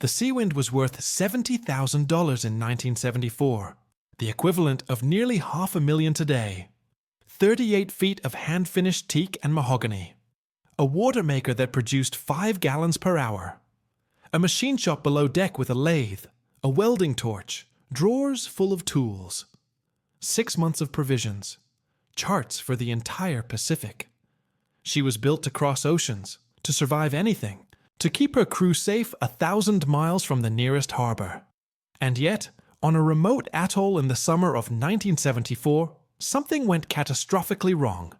The Seawind was worth $70,000 in 1974, the equivalent of nearly $500,000 today. 38 feet of hand-finished teak and mahogany. A water maker that produced 5 gallons per hour. A machine shop below deck with a lathe, a welding torch, drawers full of tools. 6 months of provisions. Charts for the entire Pacific. She was built to cross oceans, to survive anything, to keep her crew safe 1,000 miles from the nearest harbor. And yet, on a remote atoll in the summer of 1974, something went catastrophically wrong.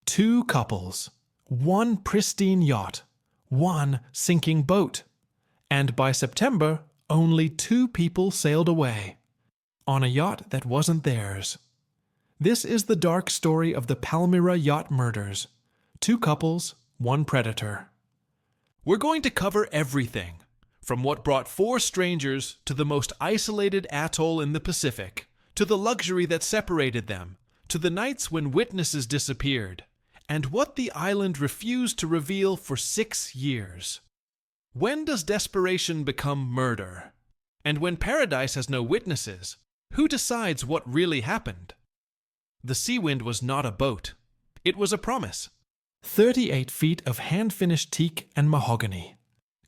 2 couples, 1 pristine yacht, 1 sinking boat. And by September, only 2 people sailed away, on a yacht that wasn't theirs. This is the dark story of the Palmyra Yacht Murders. 2 couples, 1 predator. We're going to cover everything, from what brought 4 strangers to the most isolated atoll in the Pacific, to the luxury that separated them, to the nights when witnesses disappeared, and what the island refused to reveal for 6 years. When does desperation become murder? And when paradise has no witnesses, who decides what really happened? The Seawind was not a boat. It was a promise. 38 feet of hand-finished teak and mahogany.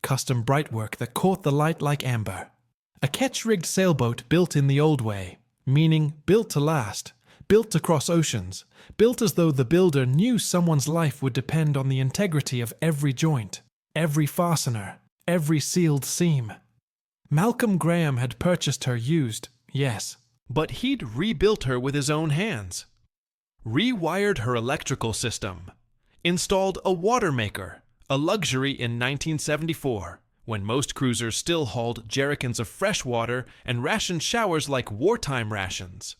Custom brightwork that caught the light like amber. A ketch-rigged sailboat built in the old way, meaning built to last, built to cross oceans, built as though the builder knew someone's life would depend on the integrity of every joint, every fastener, every sealed seam. Malcolm Graham had purchased her used, yes, but he'd rebuilt her with his own hands. Rewired her electrical system. Installed a water maker, a luxury in 1974, when most cruisers still hauled jerrycans of fresh water and rationed showers like wartime rations.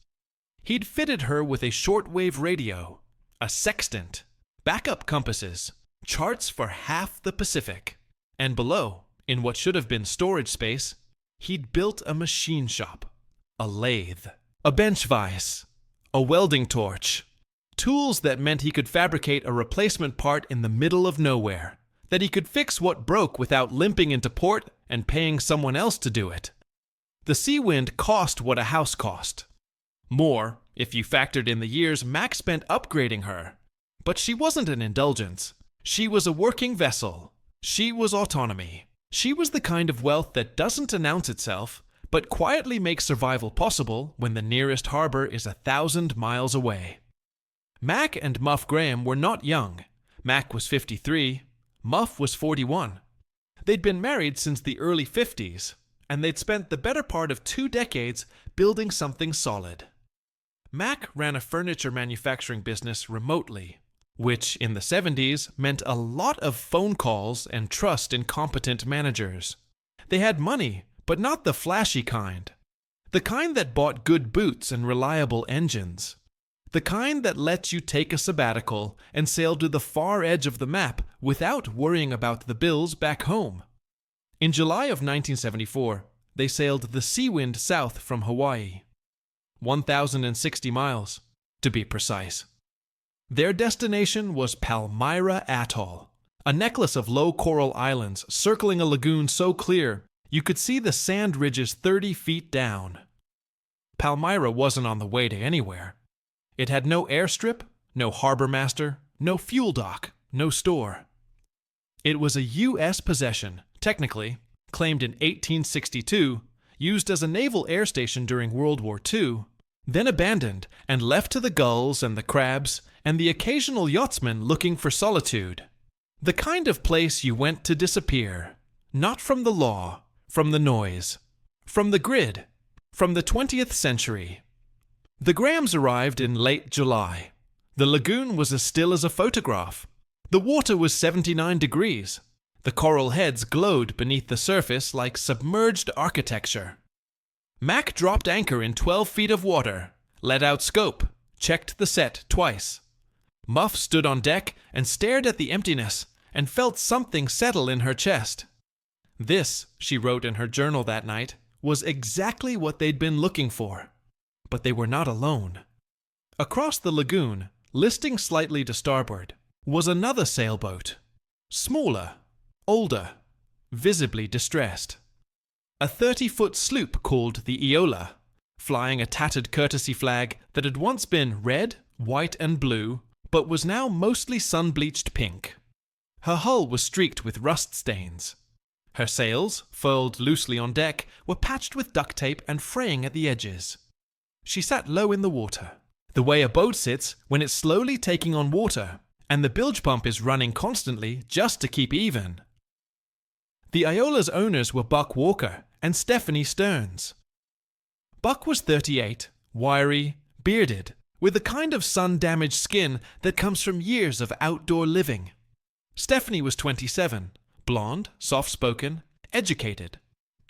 He'd fitted her with a shortwave radio, a sextant, backup compasses, charts for half the Pacific. And below, in what should have been storage space, he'd built a machine shop, a lathe, a bench vise, a welding torch. Tools that meant he could fabricate a replacement part in the middle of nowhere, that he could fix what broke without limping into port and paying someone else to do it. The Seawind cost what a house cost. More, if you factored in the years Mac spent upgrading her. But she wasn't an indulgence. She was a working vessel. She was autonomy. She was the kind of wealth that doesn't announce itself, but quietly makes survival possible when the nearest harbor is 1,000 miles away. Mac and Muff Graham were not young. Mac was 53, Muff was 41. They'd been married since the early 50s, and they'd spent the better part of 2 decades building something solid. Mac ran a furniture manufacturing business remotely, which in the 70s meant a lot of phone calls and trust in competent managers. They had money, but not the flashy kind. The kind that bought good boots and reliable engines. The kind that lets you take a sabbatical and sail to the far edge of the map without worrying about the bills back home. In July of 1974, they sailed the Seawind south from Hawaii. 1,060 miles, to be precise. Their destination was Palmyra Atoll, a necklace of low coral islands circling a lagoon so clear you could see the sand ridges 30 feet down. Palmyra wasn't on the way to anywhere. It had no airstrip, no harbor master, no fuel dock, no store. It was a U.S. possession, technically, claimed in 1862, used as a naval air station during World War II, then abandoned and left to the gulls and the crabs and the occasional yachtsman looking for solitude. The kind of place you went to disappear, not from the law, from the noise, from the grid, from the 20th century. The Grahams arrived in late July. The lagoon was as still as a photograph. The water was 79 degrees. The coral heads glowed beneath the surface like submerged architecture. Mac dropped anchor in 12 feet of water, let out scope, checked the set twice. Muff stood on deck and stared at the emptiness and felt something settle in her chest. This, she wrote in her journal that night, was exactly what they'd been looking for. But they were not alone. Across the lagoon, listing slightly to starboard, was another sailboat. Smaller, older, visibly distressed. a 30-foot sloop called the Iola, flying a tattered courtesy flag that had once been red, white, and blue, but was now mostly sun-bleached pink. Her hull was streaked with rust stains. Her sails, furled loosely on deck, were patched with duct tape and fraying at the edges. She sat low in the water, the way a boat sits when it's slowly taking on water, and the bilge pump is running constantly just to keep even. The Iola's owners were Buck Walker and Stephanie Stearns. Buck was 38, wiry, bearded, with the kind of sun-damaged skin that comes from years of outdoor living. Stephanie was 27, blonde, soft-spoken, educated.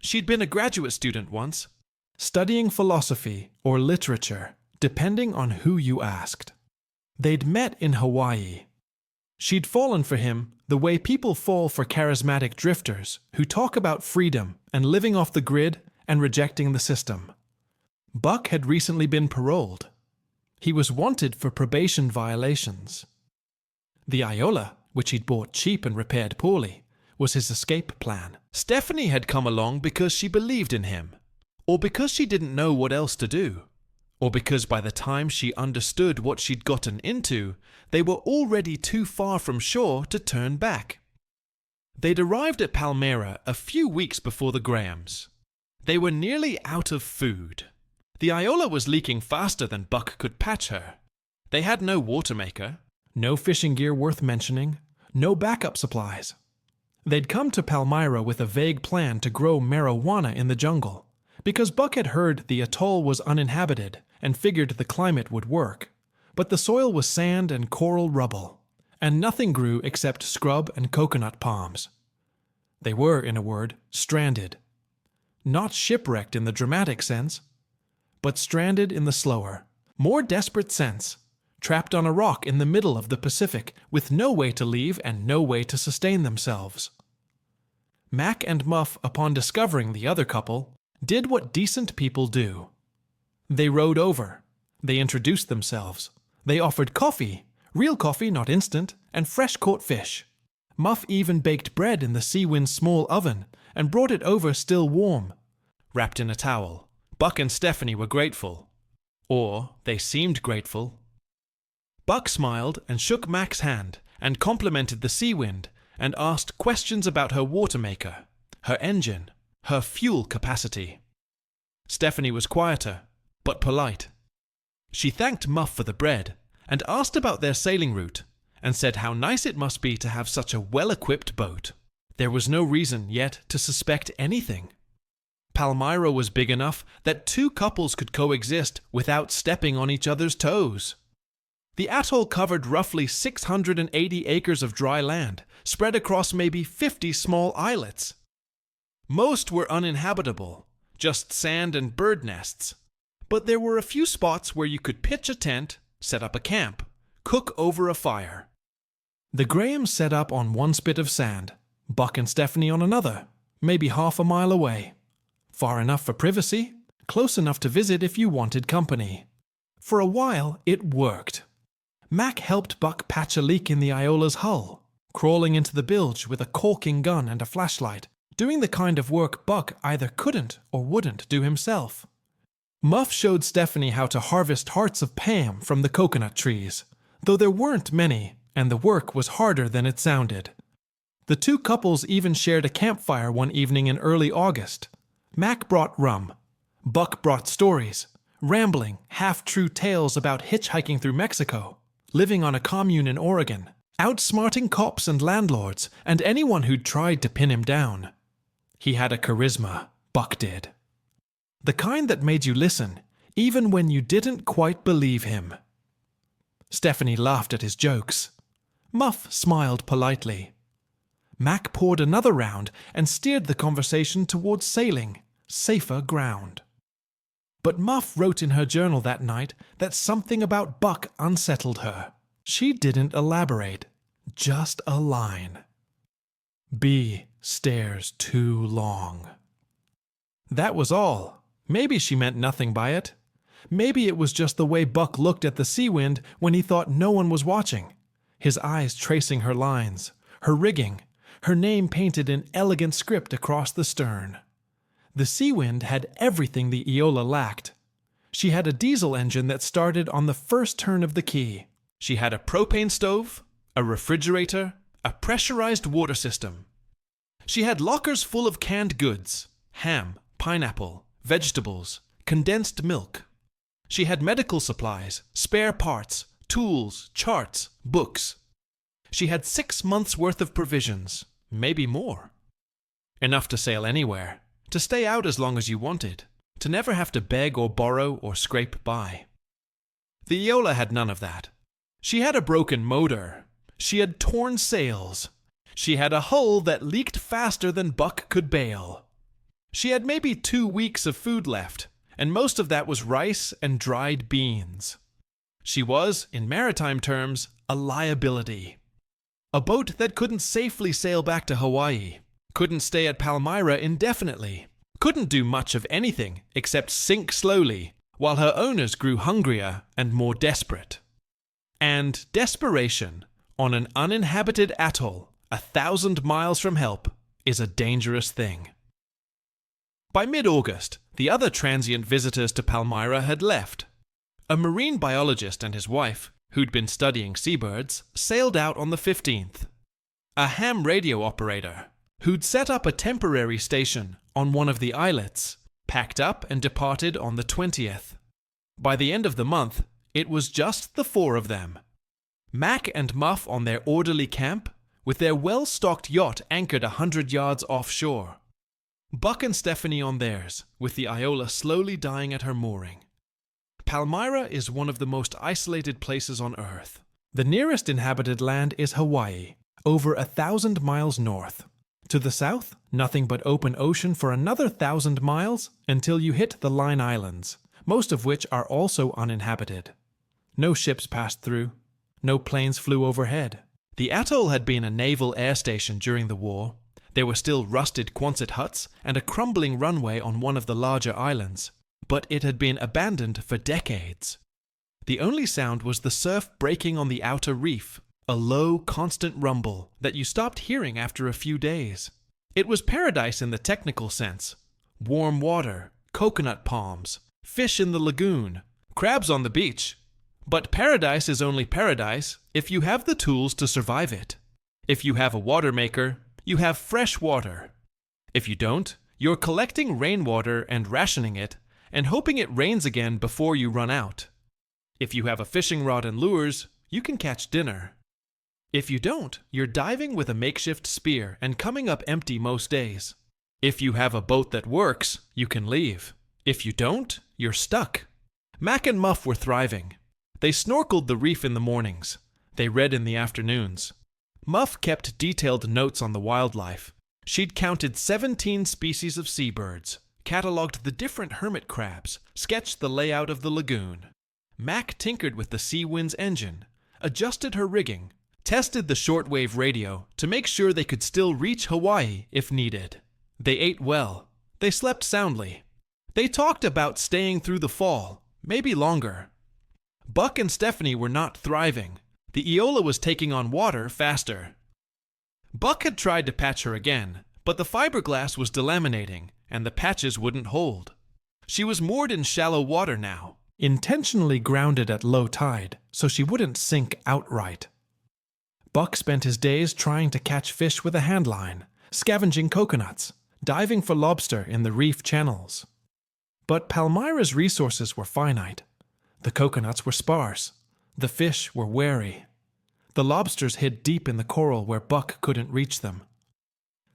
She'd been a graduate student once, studying philosophy or literature, depending on who you asked. They'd met in Hawaii. She'd fallen for him the way people fall for charismatic drifters who talk about freedom and living off the grid and rejecting the system. Buck had recently been paroled. He was wanted for probation violations. The Iola, which he'd bought cheap and repaired poorly, was his escape plan. Stephanie had come along because she believed in him, or because she didn't know what else to do, or because by the time she understood what she'd gotten into, they were already too far from shore to turn back. They'd arrived at Palmyra a few weeks before the Grahams. They were nearly out of food. The Iola was leaking faster than Buck could patch her. They had no water maker, no fishing gear worth mentioning, no backup supplies. They'd come to Palmyra with a vague plan to grow marijuana in the jungle, because Buck had heard the atoll was uninhabited and figured the climate would work. But the soil was sand and coral rubble, and nothing grew except scrub and coconut palms. They were, in a word, stranded. Not shipwrecked in the dramatic sense, but stranded in the slower, more desperate sense, trapped on a rock in the middle of the Pacific with no way to leave and no way to sustain themselves. Mac and Muff, upon discovering the other couple, did what decent people do. They rowed over. They introduced themselves. They offered coffee, real coffee, not instant, and fresh-caught fish. Muff even baked bread in the Sea-Wind's small oven and brought it over still warm, wrapped in a towel. Buck and Stephanie were grateful. Or they seemed grateful. Buck smiled and shook Mac's hand and complimented the Sea-Wind and asked questions about her water maker, her engine, her fuel capacity. Stephanie was quieter, but polite. She thanked Muff for the bread and asked about their sailing route and said how nice it must be to have such a well-equipped boat. There was no reason yet to suspect anything. Palmyra was big enough that two couples could coexist without stepping on each other's toes. The atoll covered roughly 680 acres of dry land, spread across maybe 50 small islets. Most were uninhabitable, just sand and bird nests. But there were a few spots where you could pitch a tent, set up a camp, cook over a fire. The Grahams set up on one spit of sand, Buck and Stephanie on another, maybe half a mile away. Far enough for privacy, close enough to visit if you wanted company. For a while, it worked. Mac helped Buck patch a leak in the Iola's hull, crawling into the bilge with a caulking gun and a flashlight, doing the kind of work Buck either couldn't or wouldn't do himself. Muff showed Stephanie how to harvest hearts of Pam from the coconut trees, though there weren't many, and the work was harder than it sounded. The two couples even shared a campfire one evening in early August. Mac brought rum. Buck brought stories, rambling, half-true tales about hitchhiking through Mexico, living on a commune in Oregon, outsmarting cops and landlords and anyone who'd tried to pin him down. He had a charisma, Buck did. The kind that made you listen, even when you didn't quite believe him. Stephanie laughed at his jokes. Muff smiled politely. Mac poured another round and steered the conversation towards sailing, safer ground. But Muff wrote in her journal that night that something about Buck unsettled her. She didn't elaborate, just a line. B stares too long. That was all. Maybe she meant nothing by it. Maybe it was just the way Buck looked at the Sea-Wind when he thought no one was watching, his eyes tracing her lines, her rigging, her name painted in elegant script across the stern. The Seawind had everything the Iola lacked. She had a diesel engine that started on the first turn of the key. She had a propane stove, a refrigerator, a pressurized water system. She had lockers full of canned goods, ham, pineapple, vegetables, condensed milk. She had medical supplies, spare parts, tools, charts, books. She had 6 months' worth of provisions, maybe more. Enough to sail anywhere, to stay out as long as you wanted, to never have to beg or borrow or scrape by. The Iola had none of that. She had a broken motor. She had torn sails. She had a hull that leaked faster than Buck could bail. She had maybe 2 weeks of food left, and most of that was rice and dried beans. She was, in maritime terms, a liability. A boat that couldn't safely sail back to Hawaii, couldn't stay at Palmyra indefinitely, couldn't do much of anything except sink slowly, while her owners grew hungrier and more desperate. And desperation on an uninhabited atoll 1,000 miles from help is a dangerous thing. By mid-August, the other transient visitors to Palmyra had left. A marine biologist and his wife, who'd been studying seabirds, sailed out on the 15th. A ham radio operator, who'd set up a temporary station on one of the islets, packed up and departed on the 20th. By the end of the month, it was just the 4 of them. Mac and Muff on their orderly camp, with their well-stocked yacht anchored 100 yards offshore. Buck and Stephanie on theirs, with the Iola slowly dying at her mooring. Palmyra is one of the most isolated places on Earth. The nearest inhabited land is Hawaii, over 1,000 miles north. To the south, nothing but open ocean for another 1,000 miles until you hit the Line Islands, most of which are also uninhabited. No ships passed through. No planes flew overhead. The atoll had been a naval air station during the war. There were still rusted Quonset huts and a crumbling runway on one of the larger islands, but it had been abandoned for decades. The only sound was the surf breaking on the outer reef, a low, constant rumble that you stopped hearing after a few days. It was paradise in the technical sense. Warm water, coconut palms, fish in the lagoon, crabs on the beach. But paradise is only paradise if you have the tools to survive it. If you have a water maker, you have fresh water. If you don't, you're collecting rainwater and rationing it, and hoping it rains again before you run out. If you have a fishing rod and lures, you can catch dinner. If you don't, you're diving with a makeshift spear and coming up empty most days. If you have a boat that works, you can leave. If you don't, you're stuck. Mac and Muff were thriving. They snorkeled the reef in the mornings. They read in the afternoons. Muff kept detailed notes on the wildlife. She'd counted 17 species of seabirds, catalogued the different hermit crabs, sketched the layout of the lagoon. Mac tinkered with the Seawind's engine, adjusted her rigging, tested the shortwave radio to make sure they could still reach Hawaii if needed. They ate well. They slept soundly. They talked about staying through the fall, maybe longer. Buck and Stephanie were not thriving. The Iola was taking on water faster. Buck had tried to patch her again, but the fiberglass was delaminating, and the patches wouldn't hold. She was moored in shallow water now, intentionally grounded at low tide, so she wouldn't sink outright. Buck spent his days trying to catch fish with a handline, scavenging coconuts, diving for lobster in the reef channels. But Palmyra's resources were finite. The coconuts were sparse. The fish were wary. The lobsters hid deep in the coral where Buck couldn't reach them.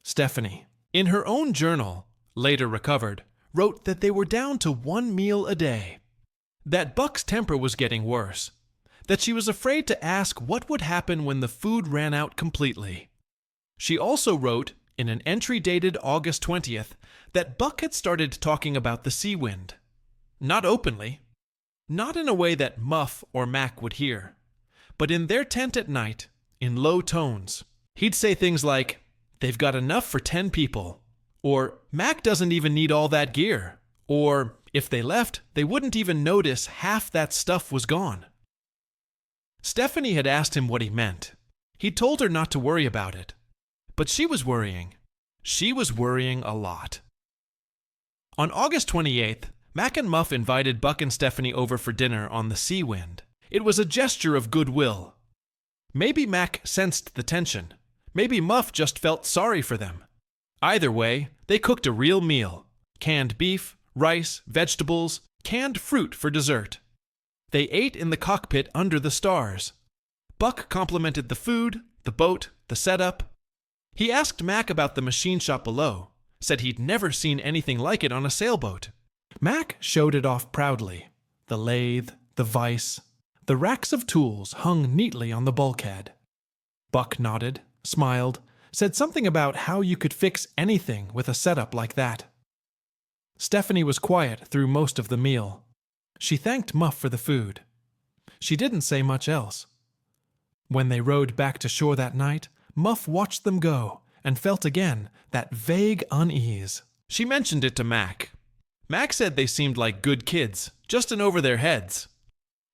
Stephanie, in her own journal, later recovered, wrote that they were down to 1 meal a day. That Buck's temper was getting worse. That she was afraid to ask what would happen when the food ran out completely. She also wrote, in an entry dated August 20th, that Buck had started talking about the Seawind. Not openly. Not in a way that Muff or Mac would hear, but in their tent at night, in low tones. He'd say things like, "They've got enough for 10 people," or "Mac doesn't even need all that gear," or if they left, they wouldn't even notice half that stuff was gone. Stephanie had asked him what he meant. He told her not to worry about it, but she was worrying. She was worrying a lot. On August 28th, Mac and Muff invited Buck and Stephanie over for dinner on the Sea Wind. It was a gesture of goodwill. Maybe Mac sensed the tension. Maybe Muff just felt sorry for them. Either way, they cooked a real meal. Canned beef, rice, vegetables, canned fruit for dessert. They ate in the cockpit under the stars. Buck complimented the food, the boat, the setup. He asked Mac about the machine shop below, said he'd never seen anything like it on a sailboat. Mac showed it off proudly. The lathe, the vise, the racks of tools hung neatly on the bulkhead. Buck nodded, smiled, said something about how you could fix anything with a setup like that. Stephanie was quiet through most of the meal. She thanked Muff for the food. She didn't say much else. When they rowed back to shore that night, Muff watched them go and felt again that vague unease. She mentioned it to Mac. Mac said they seemed like good kids, just in over their heads.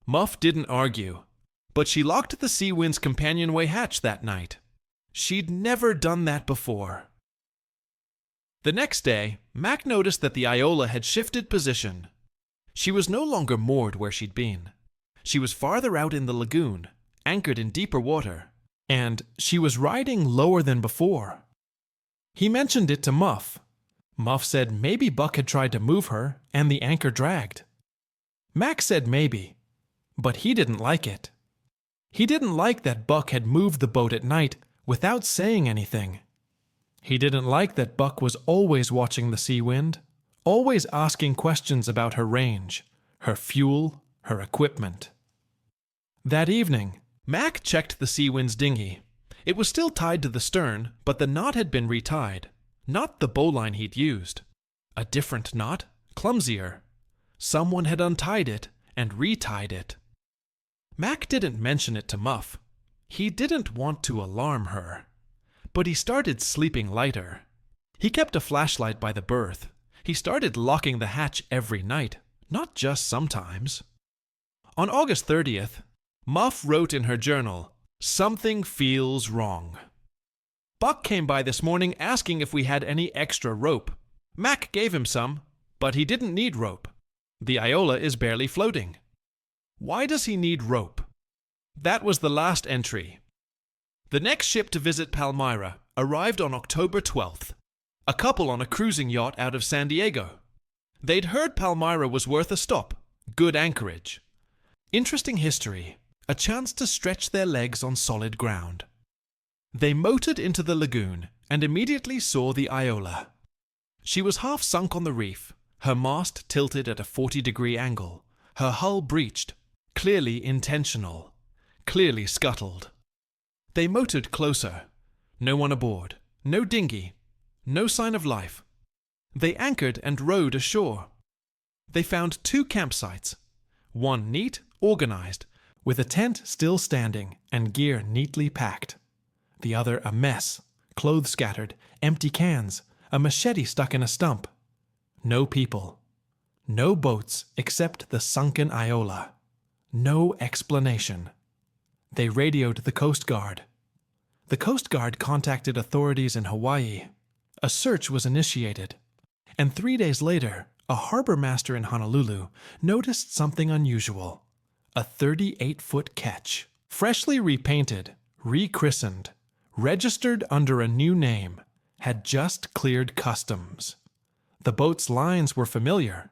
Muff didn't argue, but she locked the Sea Wind's companionway hatch that night. She'd never done that before. The next day, Mac noticed that the Iola had shifted position. She was no longer moored where she'd been. She was farther out in the lagoon, anchored in deeper water, and she was riding lower than before. He mentioned it to Muff. Muff said maybe Buck had tried to move her and the anchor dragged. Mac said maybe, but he didn't like it. He didn't like that Buck had moved the boat at night without saying anything. He didn't like that Buck was always watching the Sea Wind, always asking questions about her range, her fuel, her equipment. That evening, Mac checked the Sea Wind's dinghy. It was still tied to the stern, but the knot had been retied. Not the bowline he'd used. A different knot, clumsier. Someone had untied it and retied it. Mac didn't mention it to Muff. He didn't want to alarm her. But he started sleeping lighter. He kept a flashlight by the berth. He started locking the hatch every night, not just sometimes. On August 30th, Muff wrote in her journal, "Something feels wrong." Buck came by this morning asking if we had any extra rope. Mac gave him some, but he didn't need rope. The Iola is barely floating. Why does he need rope? That was the last entry. The next ship to visit Palmyra arrived on October 12th. A couple on a cruising yacht out of San Diego. They'd heard Palmyra was worth a stop, good anchorage. Interesting history, a chance to stretch their legs on solid ground. They motored into the lagoon and immediately saw the Iola. She was half sunk on the reef, her mast tilted at a 40-degree angle, her hull breached, clearly intentional, clearly scuttled. They motored closer. No one aboard, no dinghy, no sign of life. They anchored and rowed ashore. They found 2 campsites, one neat, organized, with a tent still standing and gear neatly packed. The other a mess, clothes scattered, empty cans, a machete stuck in a stump. No people. No boats except the sunken Iola. No explanation. They radioed the Coast Guard. The Coast Guard contacted authorities in Hawaii. A search was initiated. And 3 days later, a harbor master in Honolulu noticed something unusual. A 38-foot ketch, freshly repainted, rechristened, registered under a new name, had just cleared customs. The boat's lines were familiar.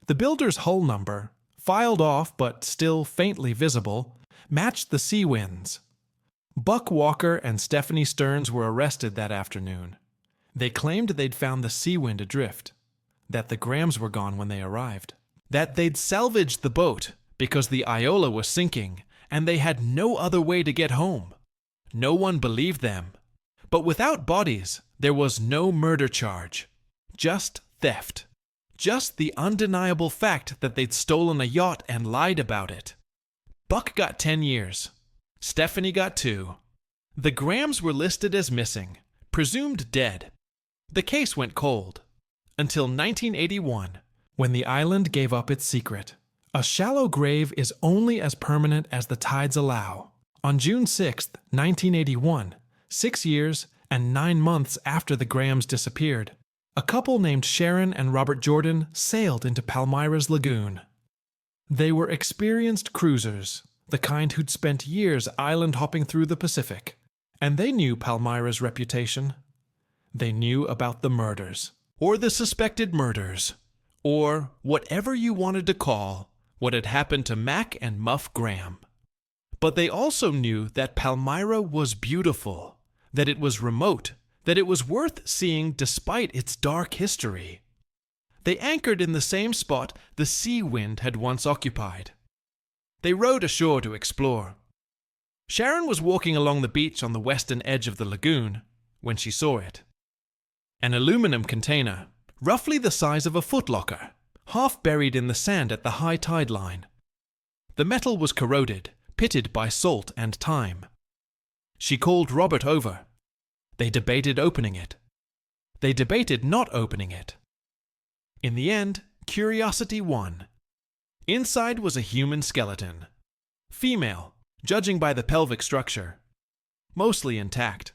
The builder's hull number, filed off but still faintly visible, matched the Sea Wind's. Buck Walker and Stephanie Stearns were arrested that afternoon. They claimed they'd found the Sea Wind adrift, that the Grahams were gone when they arrived, that they'd salvaged the boat because the Iola was sinking and they had no other way to get home. No one believed them. But without bodies, there was no murder charge. Just theft. Just the undeniable fact that they'd stolen a yacht and lied about it. Buck got 10 years. Stephanie got 2. The Grahams were listed as missing, presumed dead. The case went cold. Until 1981, when the island gave up its secret. A shallow grave is only as permanent as the tides allow. On June 6, 1981, 6 years and 9 months after the Grahams disappeared, A couple named Sharon and Robert Jordan sailed into Palmyra's lagoon. They were experienced cruisers, the kind who'd spent years island hopping through the Pacific, and they knew Palmyra's reputation. They knew about the murders, or the suspected murders, or whatever you wanted to call what had happened to Mac and Muff Graham. But they also knew that Palmyra was beautiful, that it was remote, that it was worth seeing despite its dark history. They anchored in the same spot the sea wind had once occupied. They rowed ashore to explore. Sharon was walking along the beach on the western edge of the lagoon when she saw it. An aluminum container, roughly the size of a footlocker, half buried in the sand at the high tide line. The metal was corroded, pitted by salt and time. She called Robert over. They debated opening it. They debated not opening it. In the end, curiosity won. Inside was a human skeleton. Female, judging by the pelvic structure. Mostly intact.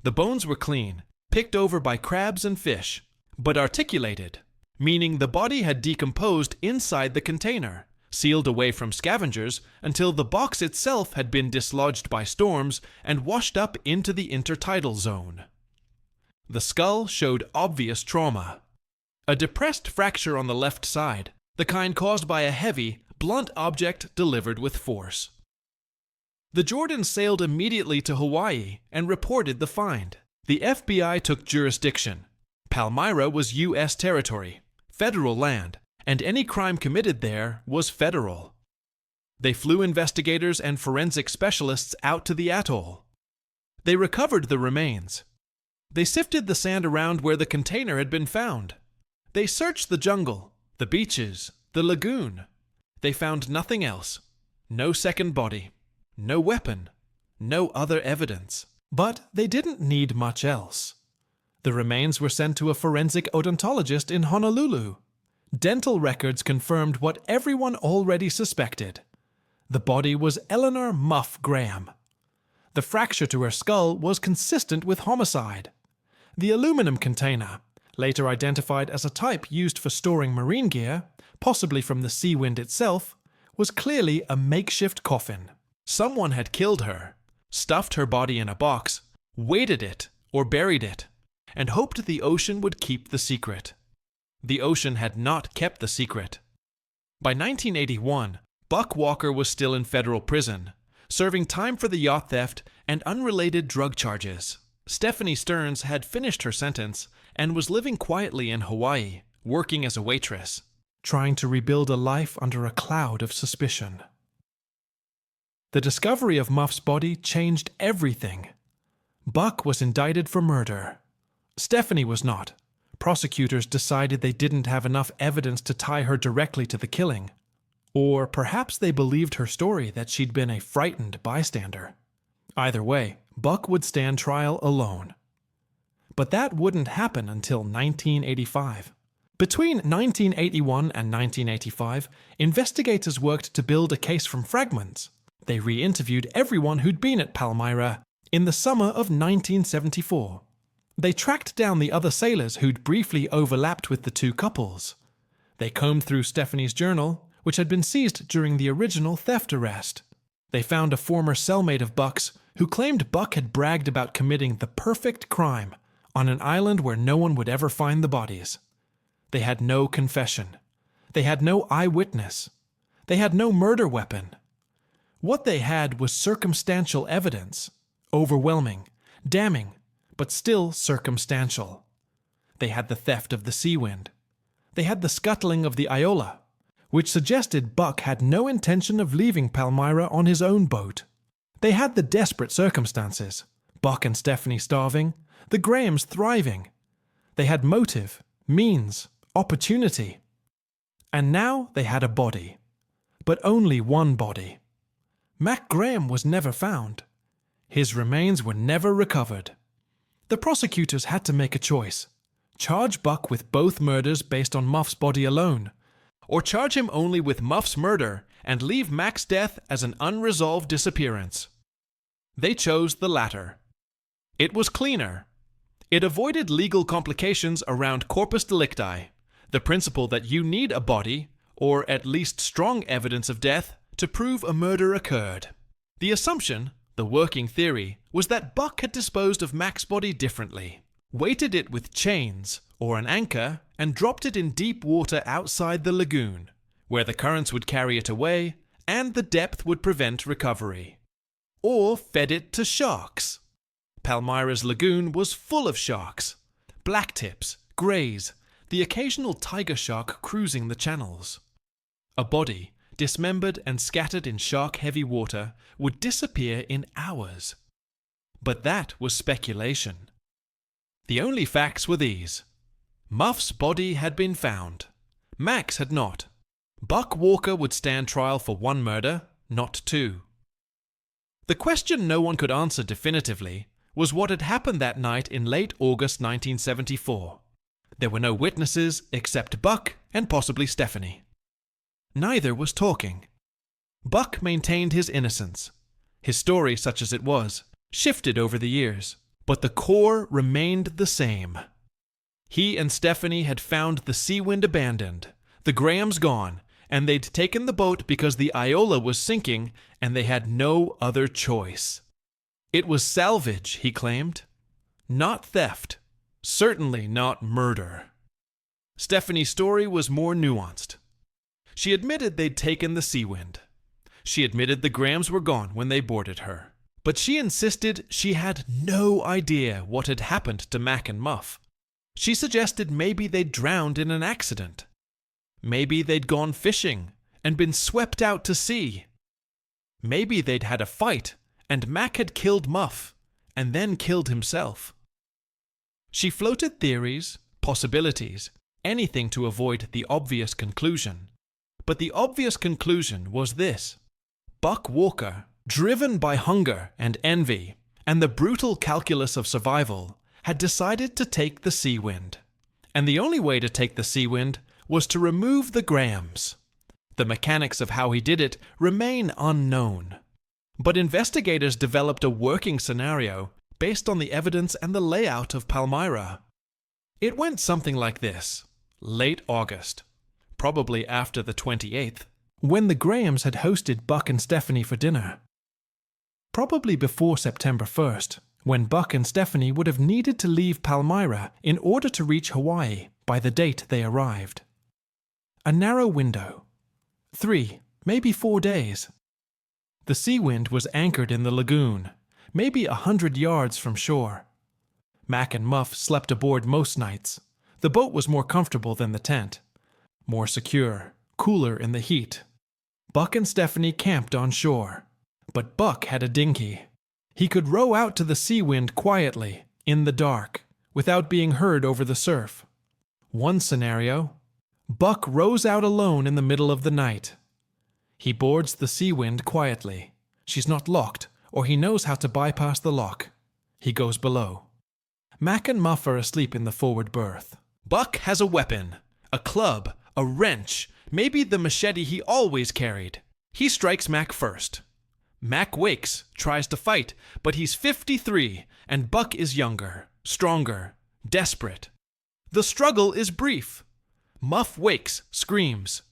The bones were clean, picked over by crabs and fish, but articulated, meaning the body had decomposed inside the container, sealed away from scavengers until the box itself had been dislodged by storms and washed up into the intertidal zone. The skull showed obvious trauma. A depressed fracture on the left side, the kind caused by a heavy, blunt object delivered with force. The Jordans sailed immediately to Hawaii and reported the find. The FBI took jurisdiction. Palmyra was U.S. territory, federal land, and any crime committed there was federal. They flew investigators and forensic specialists out to the atoll. They recovered the remains. They sifted the sand around where the container had been found. They searched the jungle, the beaches, the lagoon. They found nothing else. No second body. No weapon. No other evidence. But they didn't need much else. The remains were sent to a forensic odontologist in Honolulu. Dental records confirmed what everyone already suspected. The body was Eleanor Muff Graham. The fracture to her skull was consistent with homicide. The aluminum container, later identified as a type used for storing marine gear, possibly from the sea wind itself, was clearly a makeshift coffin. Someone had killed her, stuffed her body in a box, weighted it or buried it, and hoped the ocean would keep the secret. The ocean had not kept the secret. By 1981, Buck Walker was still in federal prison, serving time for the yacht theft and unrelated drug charges. Stephanie Stearns had finished her sentence and was living quietly in Hawaii, working as a waitress, trying to rebuild a life under a cloud of suspicion. The discovery of Muff's body changed everything. Buck was indicted for murder. Stephanie was not. Prosecutors decided they didn't have enough evidence to tie her directly to the killing. Or perhaps they believed her story that she'd been a frightened bystander. Either way, Buck would stand trial alone. But that wouldn't happen until 1985. Between 1981 and 1985, investigators worked to build a case from fragments. They re-interviewed everyone who'd been at Palmyra in the summer of 1974. They tracked down the other sailors who'd briefly overlapped with the two couples. They combed through Stephanie's journal, which had been seized during the original theft arrest. They found a former cellmate of Buck's who claimed Buck had bragged about committing the perfect crime on an island where no one would ever find the bodies. They had no confession. They had no eyewitness. They had no murder weapon. What they had was circumstantial evidence, overwhelming, damning, but still circumstantial. They had the theft of the Sea Wind. They had the scuttling of the Iola, which suggested Buck had no intention of leaving Palmyra on his own boat. They had the desperate circumstances, Buck and Stephanie starving, the Grahams thriving. They had motive, means, opportunity. And now they had a body. But only one body. Mac Graham was never found. His remains were never recovered. The prosecutors had to make a choice. Charge Buck with both murders based on Muff's body alone, or charge him only with Muff's murder and leave Mac's death as an unresolved disappearance. They chose the latter. It was cleaner. It avoided legal complications around corpus delicti, the principle that you need a body, or at least strong evidence of death, to prove a murder occurred. The assumption, the working theory, was that Buck had disposed of Mac's body differently, weighted it with chains or an anchor, and dropped it in deep water outside the lagoon, where the currents would carry it away and the depth would prevent recovery. Or fed it to sharks. Palmyra's lagoon was full of sharks, blacktips, greys, the occasional tiger shark cruising the channels. A body, dismembered and scattered in shark-heavy water, would disappear in hours. But that was speculation. The only facts were these. Muff's body had been found. Mac's had not. Buck Walker would stand trial for one murder, not two. The question no one could answer definitively was what had happened that night in late August 1974. There were no witnesses except Buck and possibly Stephanie. Neither was talking. Buck maintained his innocence. His story, such as it was, shifted over the years, but the core remained the same. He and Stephanie had found the Seawind abandoned, the Grahams gone, and they'd taken the boat because the Iola was sinking and they had no other choice. It was salvage, he claimed. Not theft. Certainly not murder. Stephanie's story was more nuanced. She admitted they'd taken the Seawind. She admitted the Grahams were gone when they boarded her. But she insisted she had no idea what had happened to Mac and Muff. She suggested maybe they'd drowned in an accident. Maybe they'd gone fishing and been swept out to sea. Maybe they'd had a fight and Mac had killed Muff and then killed himself. She floated theories, possibilities, anything to avoid the obvious conclusion. But the obvious conclusion was this. Buck Walker, driven by hunger and envy and the brutal calculus of survival, had decided to take the Seawind. And the only way to take the Seawind was to remove the Grahams. The mechanics of how he did it remain unknown. But investigators developed a working scenario based on the evidence and the layout of Palmyra. It went something like this. Late August, probably after the 28th, when the Grahams had hosted Buck and Stephanie for dinner. Probably before September 1st, when Buck and Stephanie would have needed to leave Palmyra in order to reach Hawaii by the date they arrived. A narrow window. 3, maybe 4 days. The Seawind was anchored in the lagoon, maybe 100 yards from shore. Mac and Muff slept aboard most nights. The boat was more comfortable than the tent. More secure, cooler in the heat. Buck and Stephanie camped on shore. But Buck had a dinghy. He could row out to the Seawind quietly, in the dark, without being heard over the surf. One scenario, Buck rows out alone in the middle of the night. He boards the Seawind quietly. She's not locked, or he knows how to bypass the lock. He goes below. Mac and Muff are asleep in the forward berth. Buck has a weapon, a club, a wrench, maybe the machete he always carried. He strikes Mac first. Mac wakes, tries to fight, but he's 53, and Buck is younger, stronger, desperate. The struggle is brief. Muff wakes, screams.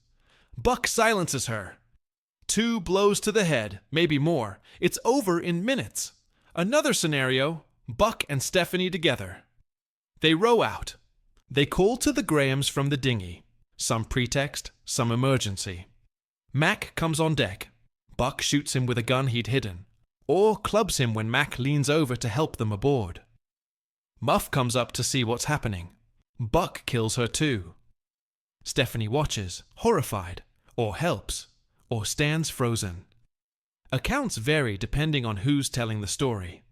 Buck silences her. 2 blows to the head, maybe more. It's over in minutes. Another scenario, Buck and Stephanie together. They row out. They call to the Grahams from the dinghy. Some pretext, some emergency. Mac comes on deck. Buck shoots him with a gun he'd hidden, or clubs him when Mac leans over to help them aboard. Muff comes up to see what's happening. Buck kills her too. Stephanie watches, horrified, or helps, or stands frozen. Accounts vary depending on who's telling the story.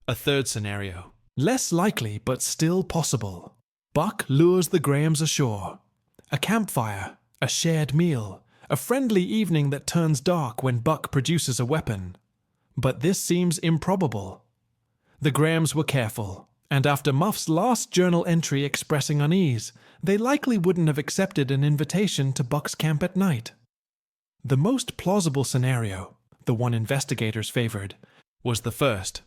A third scenario, less likely but still possible. Buck lures the Grahams ashore. A campfire, a shared meal, a friendly evening that turns dark when Buck produces a weapon. But this seems improbable. The Grahams were careful, and after Muff's last journal entry expressing unease, they likely wouldn't have accepted an invitation to Buck's camp at night. The most plausible scenario, the one investigators favored, was the first.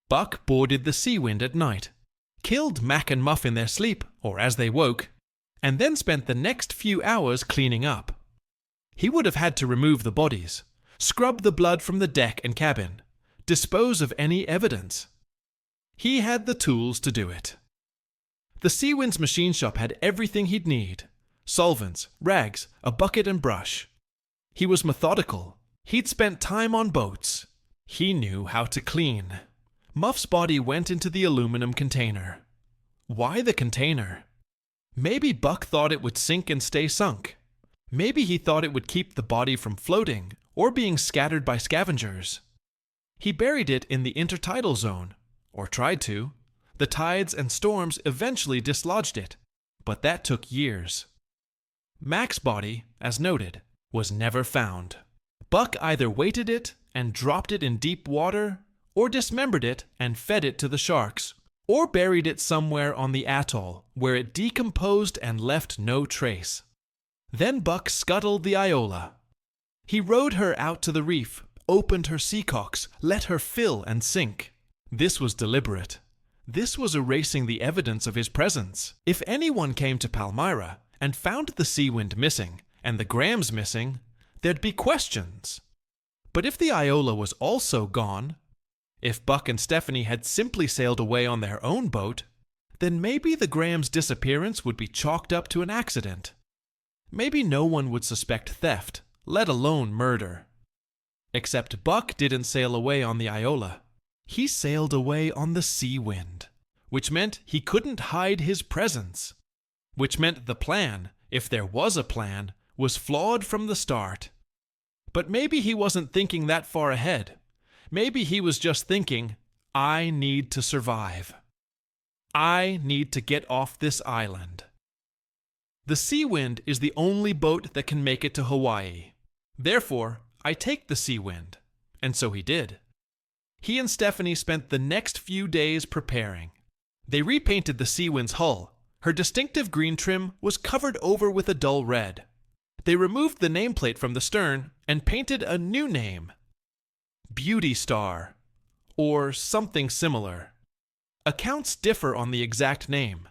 Buck boarded the Seawind at night, killed Mac and Muff in their sleep, or as they woke, and then spent the next few hours cleaning up. He would have had to remove the bodies, scrub the blood from the deck and cabin, dispose of any evidence. He had the tools to do it. The Seawind's machine shop had everything he'd need: solvents, rags, a bucket and brush. He was methodical. He'd spent time on boats. He knew how to clean. Muff's body went into the aluminum container. Why the container? Maybe Buck thought it would sink and stay sunk. Maybe he thought it would keep the body from floating or being scattered by scavengers. He buried it in the intertidal zone, or tried to. The tides and storms eventually dislodged it, but that took years. Mac's body, as noted, was never found. Buck either weighted it and dropped it in deep water, or dismembered it and fed it to the sharks, or buried it somewhere on the atoll where it decomposed and left no trace. Then Buck scuttled the Iola. He rowed her out to the reef, opened her seacocks, let her fill and sink. This was deliberate. This was erasing the evidence of his presence. If anyone came to Palmyra and found the Seawind missing and the Grahams missing, there'd be questions. But if the Iola was also gone, if Buck and Stephanie had simply sailed away on their own boat, then maybe the Grahams' disappearance would be chalked up to an accident. Maybe no one would suspect theft, let alone murder. Except Buck didn't sail away on the Iola. He sailed away on the Seawind, which meant he couldn't hide his presence, which meant the plan, if there was a plan, was flawed from the start. But maybe he wasn't thinking that far ahead. Maybe he was just thinking, I need to survive. I need to get off this island. The Seawind is the only boat that can make it to Hawaii. Therefore, I take the Seawind. And so he did. He and Stephanie spent the next few days preparing. They repainted the Seawind's hull. Her distinctive green trim was covered over with a dull red. They removed the nameplate from the stern and painted a new name: Beauty Star, or something similar. Accounts differ on the exact name.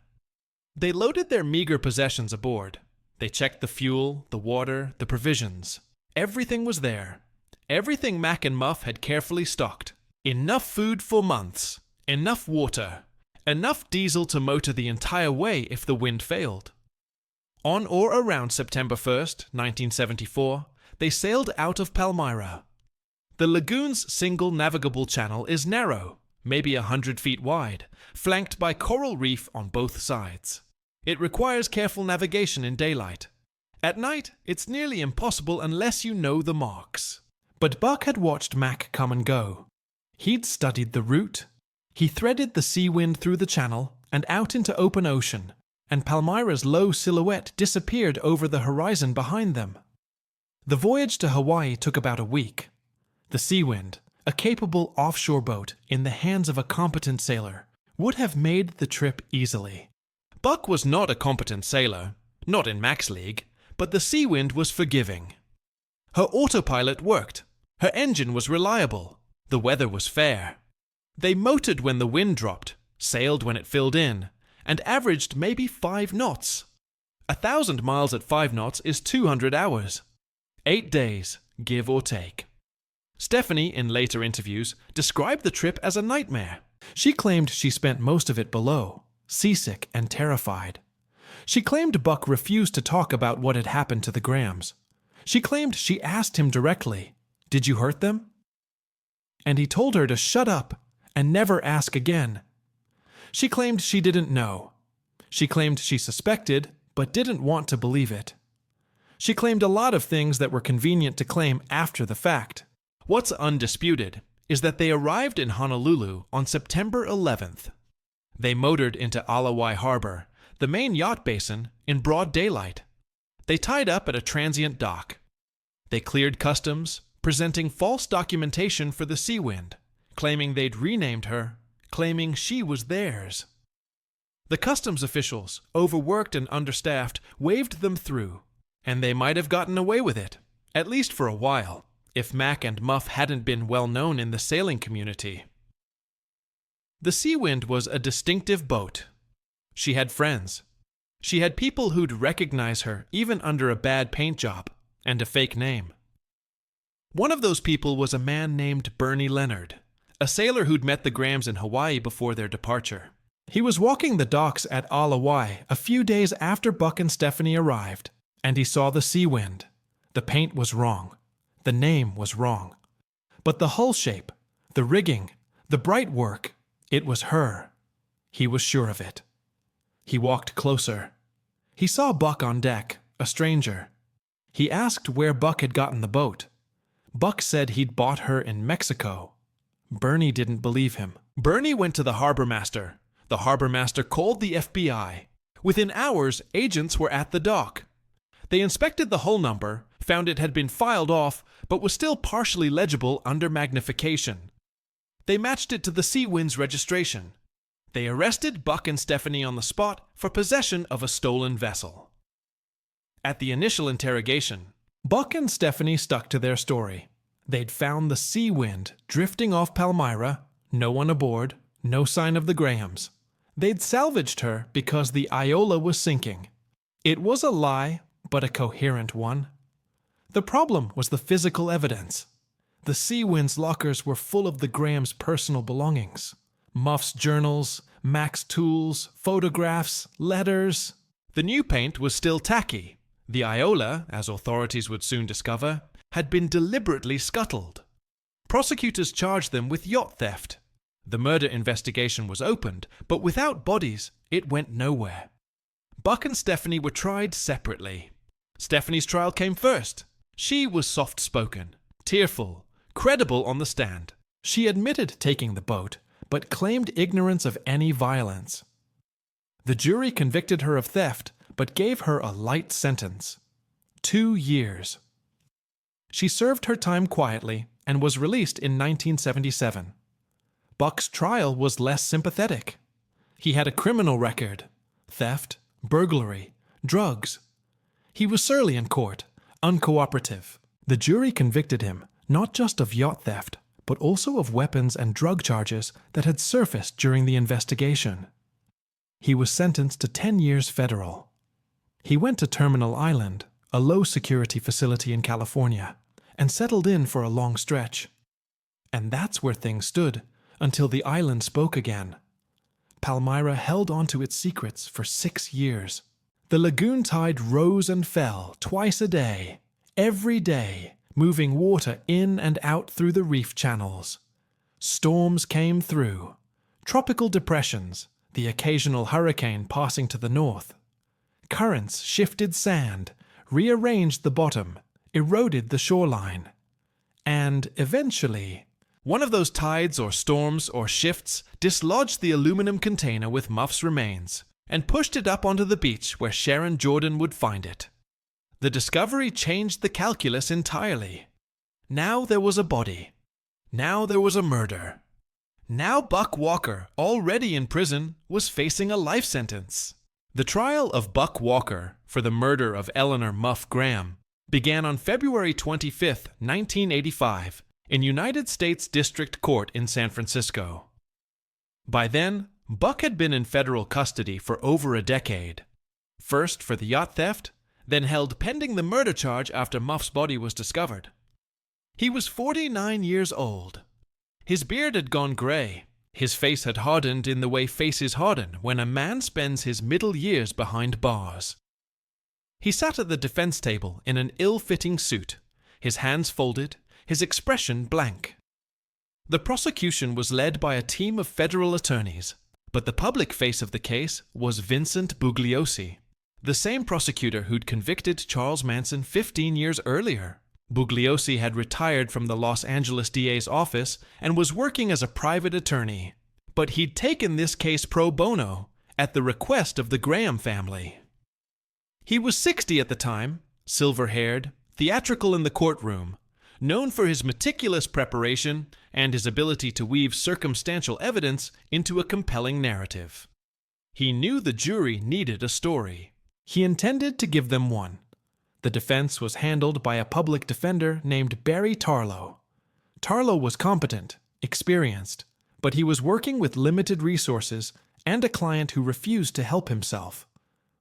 They loaded their meager possessions aboard. They checked the fuel, the water, the provisions. Everything was there. Everything Mac and Muff had carefully stocked. Enough food for months. Enough water. Enough diesel to motor the entire way if the wind failed. On or around September 1st, 1974, they sailed out of Palmyra. The lagoon's single navigable channel is narrow, maybe 100 feet wide, flanked by coral reef on both sides. It requires careful navigation in daylight. At night, it's nearly impossible unless you know the marks. But Buck had watched Mac come and go. He'd studied the route. He threaded the Seawind through the channel and out into open ocean, and Palmyra's low silhouette disappeared over the horizon behind them. The voyage to Hawaii took about a week. The Seawind, a capable offshore boat in the hands of a competent sailor, would have made the trip easily. Buck was not a competent sailor, not in Mac's league, but the Seawind was forgiving. Her autopilot worked. Her engine was reliable. The weather was fair. They motored when the wind dropped, sailed when it filled in, and averaged maybe 5 knots. 1,000 miles at 5 knots is 200 hours. 8 days, give or take. Stephanie, in later interviews, described the trip as a nightmare. She claimed she spent most of it below, seasick and terrified. She claimed Buck refused to talk about what had happened to the Grahams. She claimed she asked him directly, "Did you hurt them?" And he told her to shut up and never ask again. She claimed she didn't know. She claimed she suspected, but didn't want to believe it. She claimed a lot of things that were convenient to claim after the fact. What's undisputed is that they arrived in Honolulu on September 11th. They motored into Alawai Harbor, the main yacht basin, in broad daylight. They tied up at a transient dock. They cleared customs, presenting false documentation for the Seawind, claiming they'd renamed her, claiming she was theirs. The customs officials, overworked and understaffed, waved them through, and they might have gotten away with it, at least for a while, if Mac and Muff hadn't been well known in the sailing community. The Seawind was a distinctive boat. She had friends. She had people who'd recognize her even under a bad paint job and a fake name. One of those people was a man named Bernie Leonard, a sailor who'd met the Grahams in Hawaii before their departure. He was walking the docks at Alawai a few days after Buck and Stephanie arrived, and he saw the sea wind. The paint was wrong. The name was wrong. But the hull shape, the rigging, the bright work, it was her. He was sure of it. He walked closer. He saw Buck on deck, a stranger. He asked where Buck had gotten the boat. Buck said he'd bought her in Mexico. Bernie didn't believe him. Bernie went to the harbor master. The harbor master called the FBI. Within hours, agents were at the dock. They inspected the hull number, found it had been filed off, but was still partially legible under magnification. They matched it to the Sea Wind's registration. They arrested Buck and Stephanie on the spot for possession of a stolen vessel. At the initial interrogation, Buck and Stephanie stuck to their story. They'd found the Sea Wind drifting off Palmyra, no one aboard, no sign of the Grahams. They'd salvaged her because the Iola was sinking. It was a lie, but a coherent one. The problem was the physical evidence. The Sea Wind's lockers were full of the Grahams' personal belongings. Muff's journals, Mac's tools, photographs, letters. The new paint was still tacky. The Iola, as authorities would soon discover, had been deliberately scuttled. Prosecutors charged them with yacht theft. The murder investigation was opened, but without bodies, it went nowhere. Buck and Stephanie were tried separately. Stephanie's trial came first. She was soft-spoken, tearful, credible on the stand. She admitted taking the boat, but claimed ignorance of any violence. The jury convicted her of theft, but gave her a light sentence. 2 years. She served her time quietly and was released in 1977. Buck's trial was less sympathetic. He had a criminal record: theft, burglary, drugs. He was surly in court, uncooperative. The jury convicted him not just of yacht theft, but also of weapons and drug charges that had surfaced during the investigation. He was sentenced to 10 years federal. He went to Terminal Island, a low-security facility in California, and settled in for a long stretch. And that's where things stood until the island spoke again. Palmyra held onto its secrets for 6 years. The lagoon tide rose and fell twice a day, every day, moving water in and out through the reef channels. Storms came through, tropical depressions, the occasional hurricane passing to the north. Currents shifted sand, rearranged the bottom, eroded the shoreline. And eventually, one of those tides or storms or shifts dislodged the aluminum container with Muff's remains and pushed it up onto the beach where Sharon Jordan would find it. The discovery changed the calculus entirely. Now there was a body. Now there was a murder. Now Buck Walker, already in prison, was facing a life sentence. The trial of Buck Walker for the murder of Eleanor Muff Graham began on February 25, 1985, in United States District Court in San Francisco. By then, Buck had been in federal custody for over a decade. First for the yacht theft, then held pending the murder charge after Muff's body was discovered. He was 49 years old. His beard had gone gray. His face had hardened in the way faces harden when a man spends his middle years behind bars. He sat at the defense table in an ill-fitting suit, his hands folded, his expression blank. The prosecution was led by a team of federal attorneys, but the public face of the case was Vincent Bugliosi, the same prosecutor who'd convicted Charles Manson 15 years earlier. Bugliosi had retired from the Los Angeles DA's office and was working as a private attorney, but he'd taken this case pro bono at the request of the Graham family. He was 60 at the time, silver-haired, theatrical in the courtroom, known for his meticulous preparation and his ability to weave circumstantial evidence into a compelling narrative. He knew the jury needed a story. He intended to give them one. The defense was handled by a public defender named Barry Tarlow. Tarlow was competent, experienced, but he was working with limited resources and a client who refused to help himself.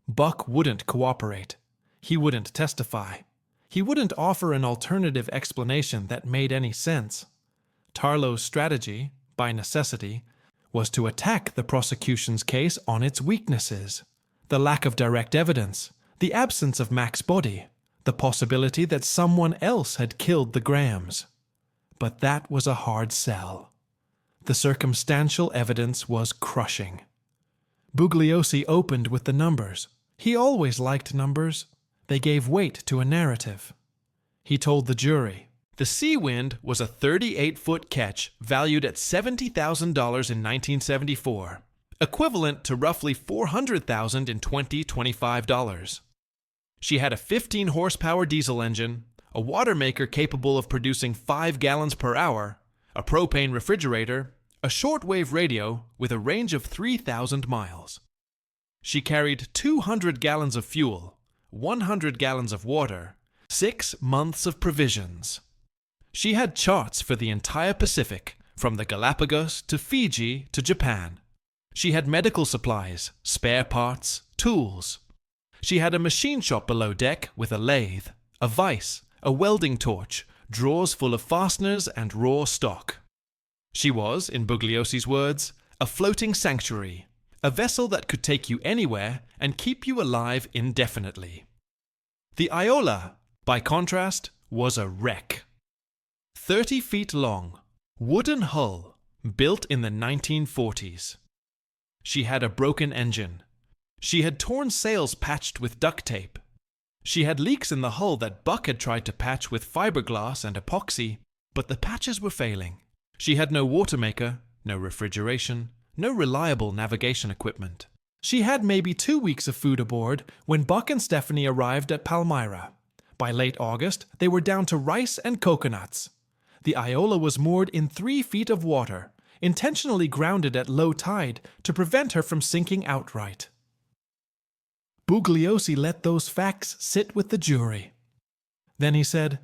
Buck wouldn't cooperate. He wouldn't testify. He wouldn't offer an alternative explanation that made any sense. Tarlow's strategy, by necessity, was to attack the prosecution's case on its weaknesses: the lack of direct evidence, the absence of Mac's body, the possibility that someone else had killed the Grahams. But that was a hard sell. The circumstantial evidence was crushing. Bugliosi opened with the numbers. He always liked numbers. They gave weight to a narrative. He told the jury, the Sea Wind was a 38-foot ketch valued at $70,000 in 1974, equivalent to roughly $400,000 in 2025 dollars. She had a 15-horsepower diesel engine, a water maker capable of producing 5 gallons per hour, a propane refrigerator, a shortwave radio with a range of 3,000 miles. She carried 200 gallons of fuel, 100 gallons of water, 6 months of provisions. She had charts for the entire Pacific, from the Galapagos to Fiji to Japan. She had medical supplies, spare parts, tools. She had a machine shop below deck with a lathe, a vise, a welding torch, drawers full of fasteners and raw stock. She was, in Bugliosi's words, a floating sanctuary, a vessel that could take you anywhere and keep you alive indefinitely. The Iola, by contrast, was a wreck. 30 feet long, wooden hull, built in the 1940s. She had a broken engine. She had torn sails patched with duct tape. She had leaks in the hull that Buck had tried to patch with fiberglass and epoxy, but the patches were failing. She had no water maker, no refrigeration, no reliable navigation equipment. She had maybe 2 weeks of food aboard when Buck and Stephanie arrived at Palmyra. By late August, they were down to rice and coconuts. The Iola was moored in 3 feet of water, intentionally grounded at low tide to prevent her from sinking outright. Bugliosi let those facts sit with the jury. Then he said,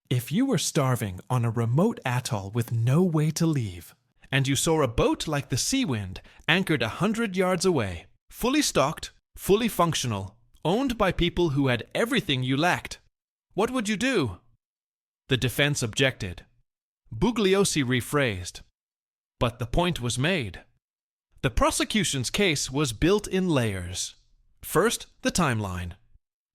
if you were starving on a remote atoll with no way to leave, and you saw a boat like the Sea Wind anchored 100 yards away, fully stocked, fully functional, owned by people who had everything you lacked, what would you do? The defense objected. Bugliosi rephrased. But the point was made. The prosecution's case was built in layers. First, the timeline.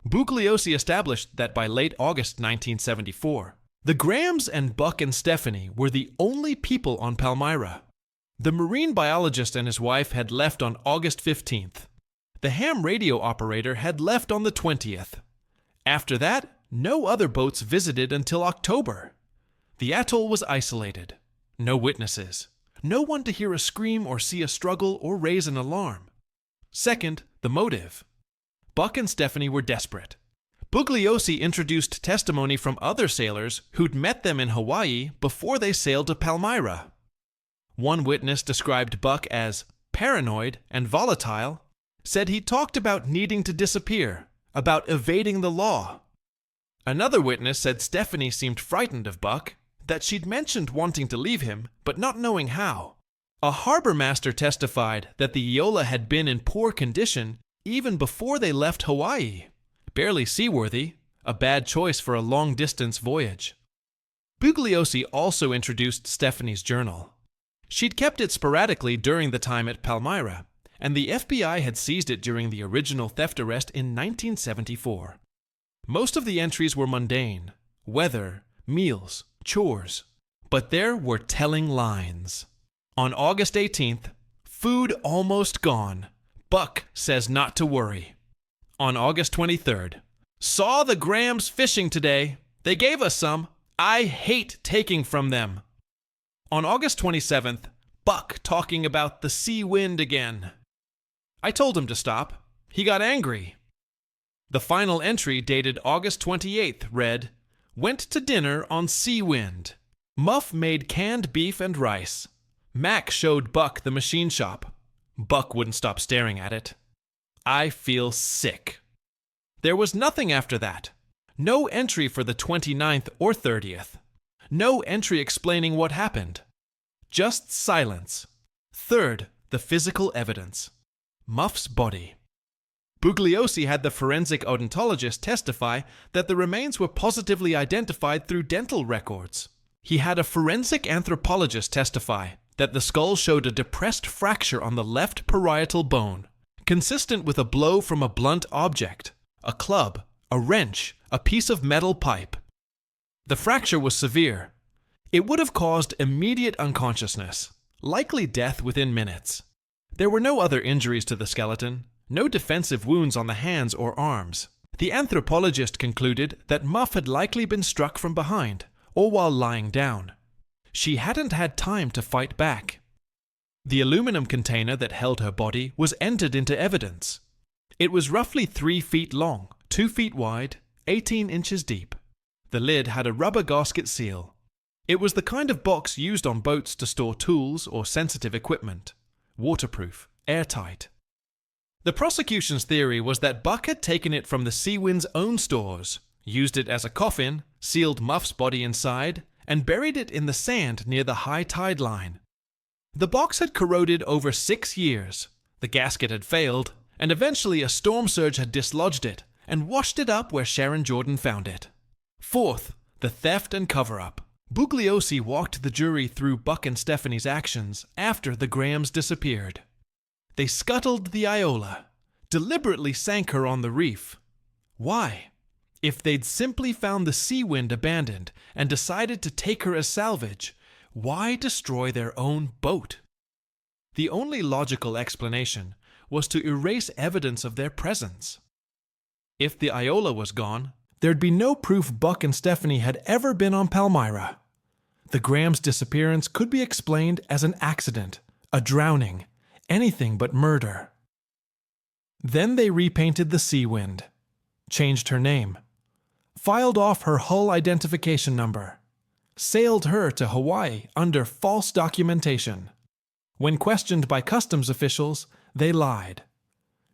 Bugliosi established that by late August 1974, the Grahams and Buck and Stephanie were the only people on Palmyra. The marine biologist and his wife had left on August 15th. The ham radio operator had left on the 20th. After that, no other boats visited until October. The atoll was isolated. No witnesses. No one to hear a scream or see a struggle or raise an alarm. Second, the motive. Buck and Stephanie were desperate. Bugliosi introduced testimony from other sailors who'd met them in Hawaii before they sailed to Palmyra. One witness described Buck as paranoid and volatile, said he talked about needing to disappear, about evading the law. Another witness said Stephanie seemed frightened of Buck, that she'd mentioned wanting to leave him, but not knowing how. A harbor master testified that the Iola had been in poor condition even before they left Hawaii. Barely seaworthy, a bad choice for a long-distance voyage. Bugliosi also introduced Stephanie's journal. She'd kept it sporadically during the time at Palmyra, and the FBI had seized it during the original theft arrest in 1974. Most of the entries were mundane: weather, meals, chores. But there were telling lines. On August 18th, food almost gone. Buck says not to worry. On August 23rd, saw the Grahams fishing today. They gave us some. I hate taking from them. On August 27th, Buck talking about the Sea Wind again. I told him to stop. He got angry. The final entry, dated August 28th, read, went to dinner on Sea Wind. Muff made canned beef and rice. Mac showed Buck the machine shop. Buck wouldn't stop staring at it. I feel sick. There was nothing after that. No entry for the 29th or 30th. No entry explaining what happened. Just silence. Third, The physical evidence. Muff's body. Bugliosi had the forensic odontologist testify that the remains were positively identified through dental records. He had a forensic anthropologist testify that the skull showed a depressed fracture on the left parietal bone, consistent with a blow from a blunt object, a club, a wrench, a piece of metal pipe. The fracture was severe. It would have caused immediate unconsciousness, likely death within minutes. There were no other injuries to the skeleton, no defensive wounds on the hands or arms. The anthropologist concluded that Muff had likely been struck from behind, or while lying down. She hadn't had time to fight back. The aluminum container that held her body was entered into evidence. It was roughly 3 feet long, 2 feet wide, 18 inches deep. The lid had a rubber gasket seal. It was the kind of box used on boats to store tools or sensitive equipment. Waterproof, airtight. The prosecution's theory was that Buck had taken it from the Seawind's own stores, used it as a coffin, sealed Muff's body inside, and buried it in the sand near the high tide line. The box had corroded over 6 years, the gasket had failed, and eventually a storm surge had dislodged it and washed it up where Sharon Jordan found it. Fourth, the theft and cover-up. Bugliosi walked the jury through Buck and Stephanie's actions after the Grahams disappeared. They scuttled the Iola, deliberately sank her on the reef. Why? If they'd simply found the Seawind abandoned and decided to take her as salvage, why destroy their own boat? The only logical explanation was to erase evidence of their presence. If the Iola was gone, there'd be no proof Buck and Stephanie had ever been on Palmyra. The Grahams' disappearance could be explained as an accident, a drowning, anything but murder. Then they repainted the Seawind, changed her name, filed off her hull identification number, sailed her to Hawaii under false documentation. When questioned by customs officials, they lied.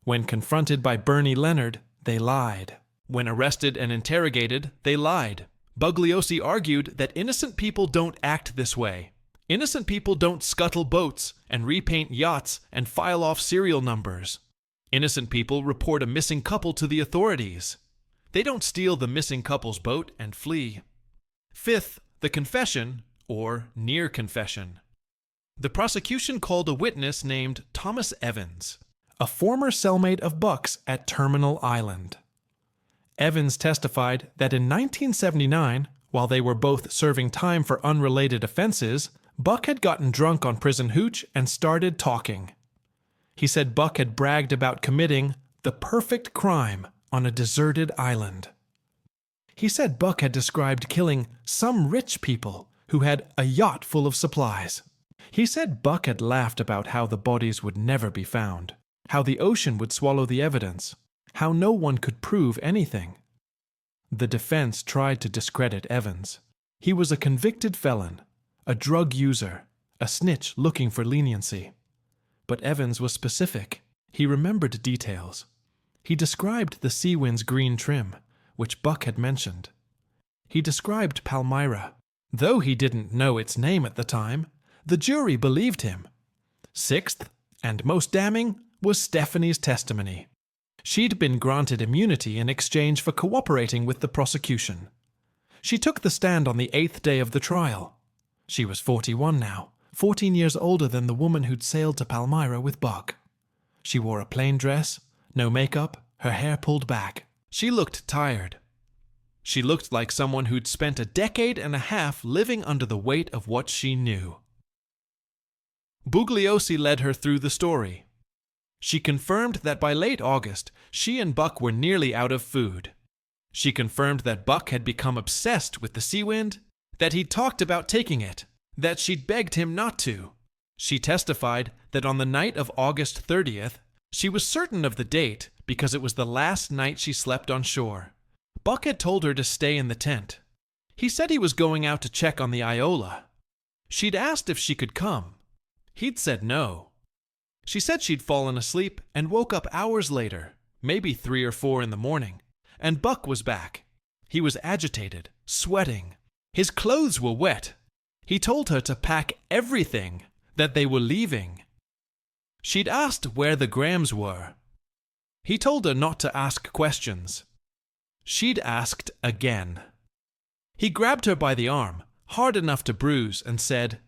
When confronted by Bernie Leonard, they lied. When arrested and interrogated, they lied. Bugliosi argued that innocent people don't act this way. Innocent people don't scuttle boats and repaint yachts and file off serial numbers. Innocent people report a missing couple to the authorities. They don't steal the missing couple's boat and flee. Fifth, the confession, or near confession. The prosecution called a witness named Thomas Evans, a former cellmate of Buck's at Terminal Island. Evans testified that in 1979, while they were both serving time for unrelated offenses, Buck had gotten drunk on prison hooch and started talking. He said Buck had bragged about committing the perfect crime on a deserted island. He said Buck had described killing some rich people who had a yacht full of supplies. He said Buck had laughed about how the bodies would never be found, how the ocean would swallow the evidence, how no one could prove anything. The defense tried to discredit Evans. He was a convicted felon, a drug user, a snitch looking for leniency. But Evans was specific. He remembered details. He described the Seawind's green trim, which Buck had mentioned. He described Palmyra. Though he didn't know its name at the time, the jury believed him. Sixth, and most damning, was Stephanie's testimony. She'd been granted immunity in exchange for cooperating with the prosecution. She took the stand on the 8th day of the trial. She was 41 now, 14 years older than the woman who'd sailed to Palmyra with Buck. She wore a plain dress, no makeup, her hair pulled back. She looked tired. She looked like someone who'd spent a decade and a half living under the weight of what she knew. Bugliosi led her through the story. She confirmed that by late August, she and Buck were nearly out of food. She confirmed that Buck had become obsessed with the Seawind, that he'd talked about taking it, that she'd begged him not to. She testified that on the night of August 30th, she was certain of the date because it was the last night she slept on shore. Buck had told her to stay in the tent. He said he was going out to check on the Iola. She'd asked if she could come. He'd said no. She said she'd fallen asleep and woke up hours later, maybe 3 or 4 in the morning, and Buck was back. He was agitated, sweating. His clothes were wet. He told her to pack everything, that they were leaving. She'd asked where the Grahams were. He told her not to ask questions. She'd asked again. He grabbed her by the arm, hard enough to bruise, and said,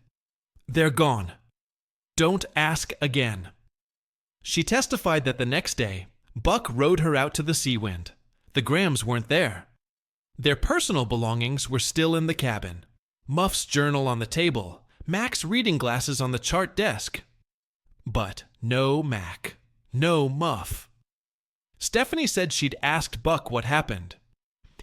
"They're gone. Don't ask again." She testified that the next day, Buck rowed her out to the Seawind. The Grahams weren't there. Their personal belongings were still in the cabin. Muff's journal on the table, Mac's reading glasses on the chart desk. But no Mac, no Muff. Stephanie said she'd asked Buck what happened.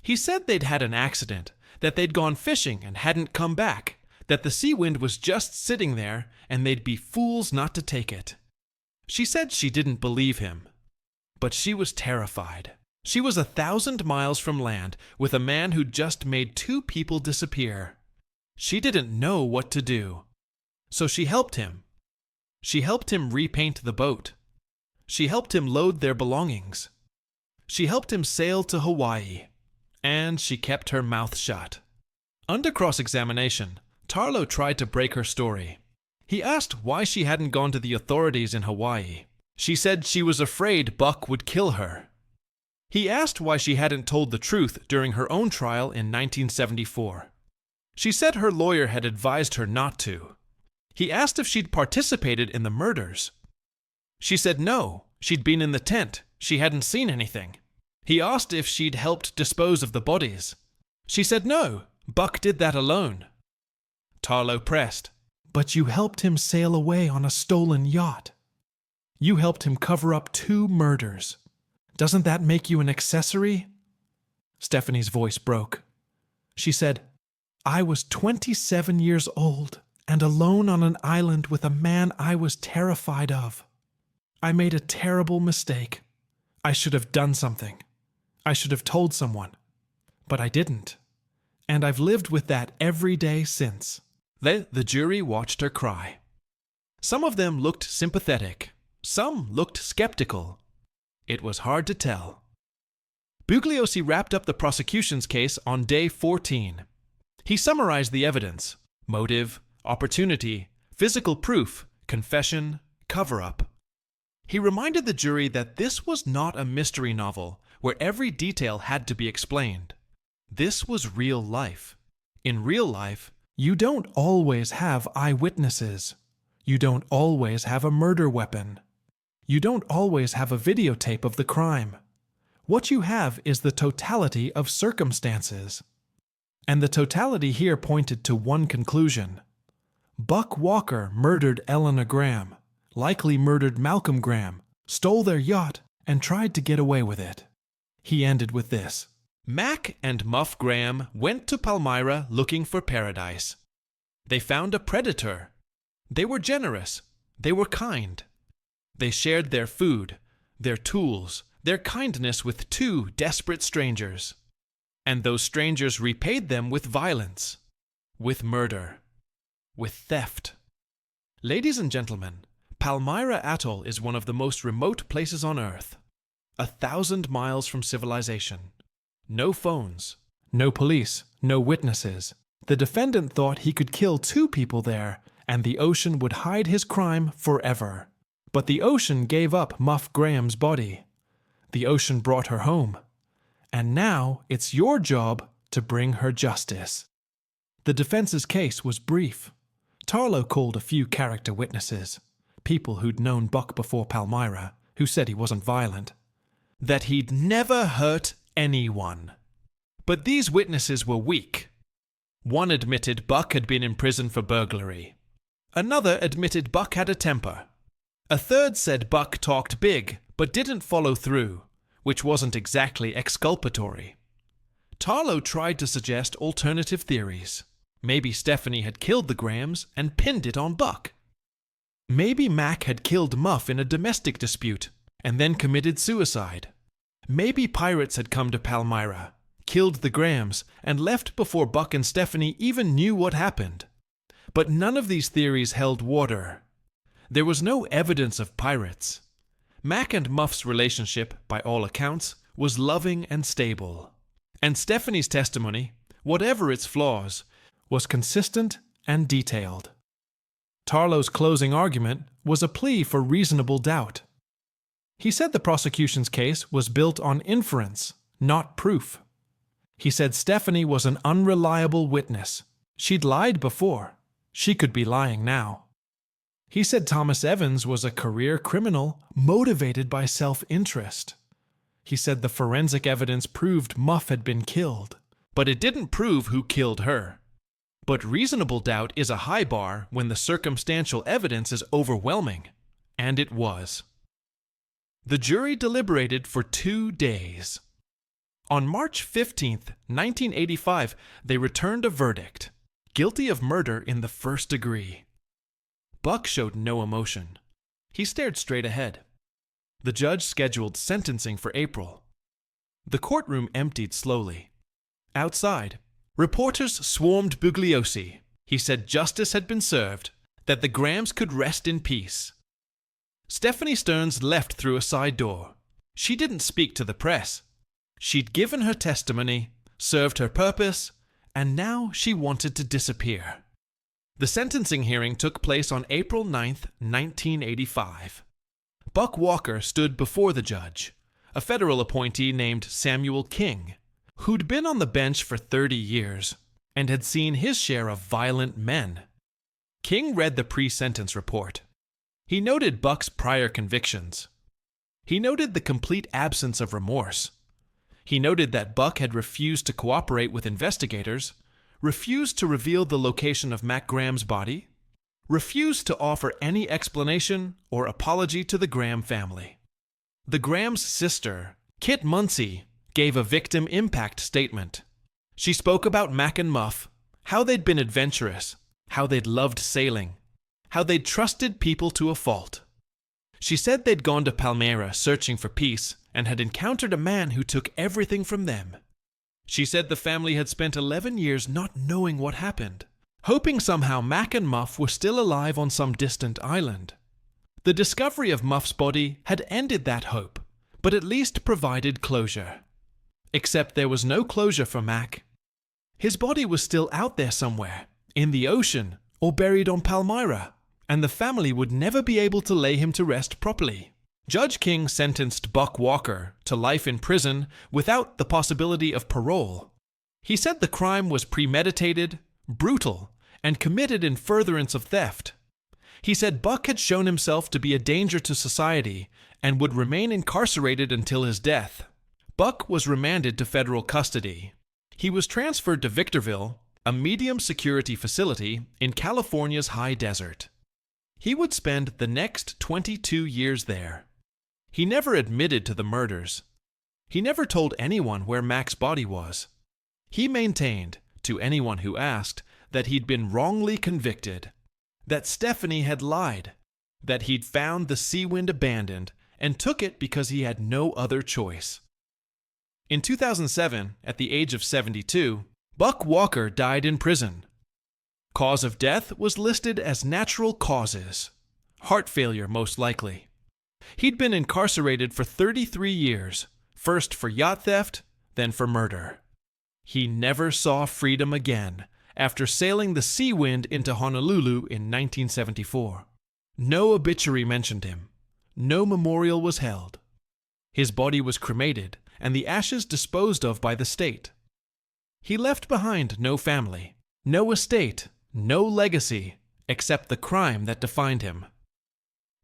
He said they'd had an accident, that they'd gone fishing and hadn't come back, that the Seawind was just sitting there and they'd be fools not to take it. She said she didn't believe him. But she was terrified. She was 1,000 miles from land with a man who'd just made 2 people disappear. She didn't know what to do. So she helped him. She helped him repaint the boat. She helped him load their belongings. She helped him sail to Hawaii. And she kept her mouth shut. Under cross-examination, Tarlo tried to break her story. He asked why she hadn't gone to the authorities in Hawaii. She said she was afraid Buck would kill her. He asked why she hadn't told the truth during her own trial in 1974. She said her lawyer had advised her not to. He asked if she'd participated in the murders. She said no, she'd been in the tent, she hadn't seen anything. He asked if she'd helped dispose of the bodies. She said no, Buck did that alone. Tarlo pressed. But you helped him sail away on a stolen yacht. You helped him cover up 2 murders. Doesn't that make you an accessory? Stephanie's voice broke. She said, I was 27 years old and alone on an island with a man I was terrified of. I made a terrible mistake. I should have done something. I should have told someone. But I didn't. And I've lived with that every day since. The jury watched her cry. Some of them looked sympathetic. Some looked skeptical. It was hard to tell. Bugliosi wrapped up the prosecution's case on day 14. He summarized the evidence: motive, opportunity, physical proof, confession, cover-up. He reminded the jury that this was not a mystery novel where every detail had to be explained. This was real life. In real life, you don't always have eyewitnesses. You don't always have a murder weapon. You don't always have a videotape of the crime. What you have is the totality of circumstances. And the totality here pointed to one conclusion. Buck Walker murdered Eleanor Graham, likely murdered Malcolm Graham, stole their yacht, and tried to get away with it. He ended with this. Mac and Muff Graham went to Palmyra looking for paradise. They found a predator. They were generous. They were kind. They shared their food, their tools, their kindness with 2 desperate strangers. And those strangers repaid them with violence, with murder, with theft. Ladies and gentlemen, Palmyra Atoll is one of the most remote places on Earth. 1,000 miles from civilization. No phones, no police, no witnesses. The defendant thought he could kill 2 people there, and the ocean would hide his crime forever. But the ocean gave up Muff Graham's body. The ocean brought her home. And now it's your job to bring her justice. The defense's case was brief. Tarlo called a few character witnesses, people who'd known Buck before Palmyra, who said he wasn't violent, that he'd never hurt anyone. But these witnesses were weak. One admitted Buck had been in prison for burglary. Another admitted Buck had a temper. A third said Buck talked big, but didn't follow through, which wasn't exactly exculpatory. Tarlo tried to suggest alternative theories. Maybe Stephanie had killed the Grahams and pinned it on Buck. Maybe Mac had killed Muff in a domestic dispute and then committed suicide. Maybe pirates had come to Palmyra, killed the Grahams, and left before Buck and Stephanie even knew what happened. But none of these theories held water. There was no evidence of pirates. Mac and Muff's relationship, by all accounts, was loving and stable. And Stephanie's testimony, whatever its flaws, was consistent and detailed. Tarlow's closing argument was a plea for reasonable doubt. He said the prosecution's case was built on inference, not proof. He said Stephanie was an unreliable witness. She'd lied before. She could be lying now. He said Thomas Evans was a career criminal motivated by self-interest. He said the forensic evidence proved Muff had been killed, but it didn't prove who killed her. But reasonable doubt is a high bar when the circumstantial evidence is overwhelming, and it was. The jury deliberated for 2 days. On March 15, 1985, they returned a verdict, guilty of murder in the first degree. Buck showed no emotion. He stared straight ahead. The judge scheduled sentencing for April. The courtroom emptied slowly. Outside, reporters swarmed Bugliosi. He said justice had been served, that the Grahams could rest in peace. Stephanie Stearns left through a side door. She didn't speak to the press. She'd given her testimony, served her purpose, and now she wanted to disappear. The sentencing hearing took place on April 9, 1985. Buck Walker stood before the judge, a federal appointee named Samuel King, who'd been on the bench for 30 years and had seen his share of violent men. King read the pre-sentence report. He noted Buck's prior convictions. He noted the complete absence of remorse. He noted that Buck had refused to cooperate with investigators, refused to reveal the location of Mac Graham's body, refused to offer any explanation or apology to the Graham family. The Graham's sister, Kit Munsey, gave a victim impact statement. She spoke about Mac and Muff, how they'd been adventurous, how they'd loved sailing, how they'd trusted people to a fault. She said they'd gone to Palmyra searching for peace and had encountered a man who took everything from them. She said the family had spent 11 years not knowing what happened, hoping somehow Mac and Muff were still alive on some distant island. The discovery of Muff's body had ended that hope, but at least provided closure. Except there was no closure for Mac. His body was still out there somewhere, in the ocean, or buried on Palmyra, and the family would never be able to lay him to rest properly. Judge King sentenced Buck Walker to life in prison without the possibility of parole. He said the crime was premeditated, brutal, and committed in furtherance of theft. He said Buck had shown himself to be a danger to society and would remain incarcerated until his death. Buck was remanded to federal custody. He was transferred to Victorville, a medium-security facility in California's high desert. He would spend the next 22 years there. He never admitted to the murders. He never told anyone where Mac's body was. He maintained, to anyone who asked, that he'd been wrongly convicted, that Stephanie had lied, that he'd found the Seawind abandoned and took it because he had no other choice. In 2007, at the age of 72, Buck Walker died in prison. Cause of death was listed as natural causes. Heart failure, most likely. He'd been incarcerated for 33 years, first for yacht theft, then for murder. He never saw freedom again after sailing the Seawind into Honolulu in 1974. No obituary mentioned him. No memorial was held. His body was cremated and the ashes disposed of by the state. He left behind no family, no estate, no legacy, except the crime that defined him.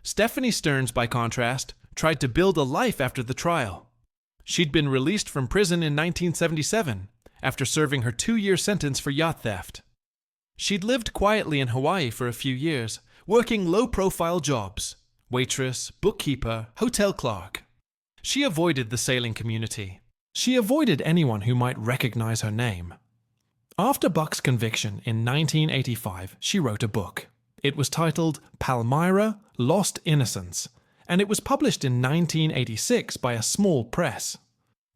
Stephanie Stearns, by contrast, tried to build a life after the trial. She'd been released from prison in 1977 after serving her 2-year sentence for yacht theft. She'd lived quietly in Hawaii for a few years, working low-profile jobs: waitress, bookkeeper, hotel clerk. She avoided the sailing community. She avoided anyone who might recognize her name. After Buck's conviction in 1985, she wrote a book. It was titled Palmyra, Lost Innocence, and it was published in 1986 by a small press.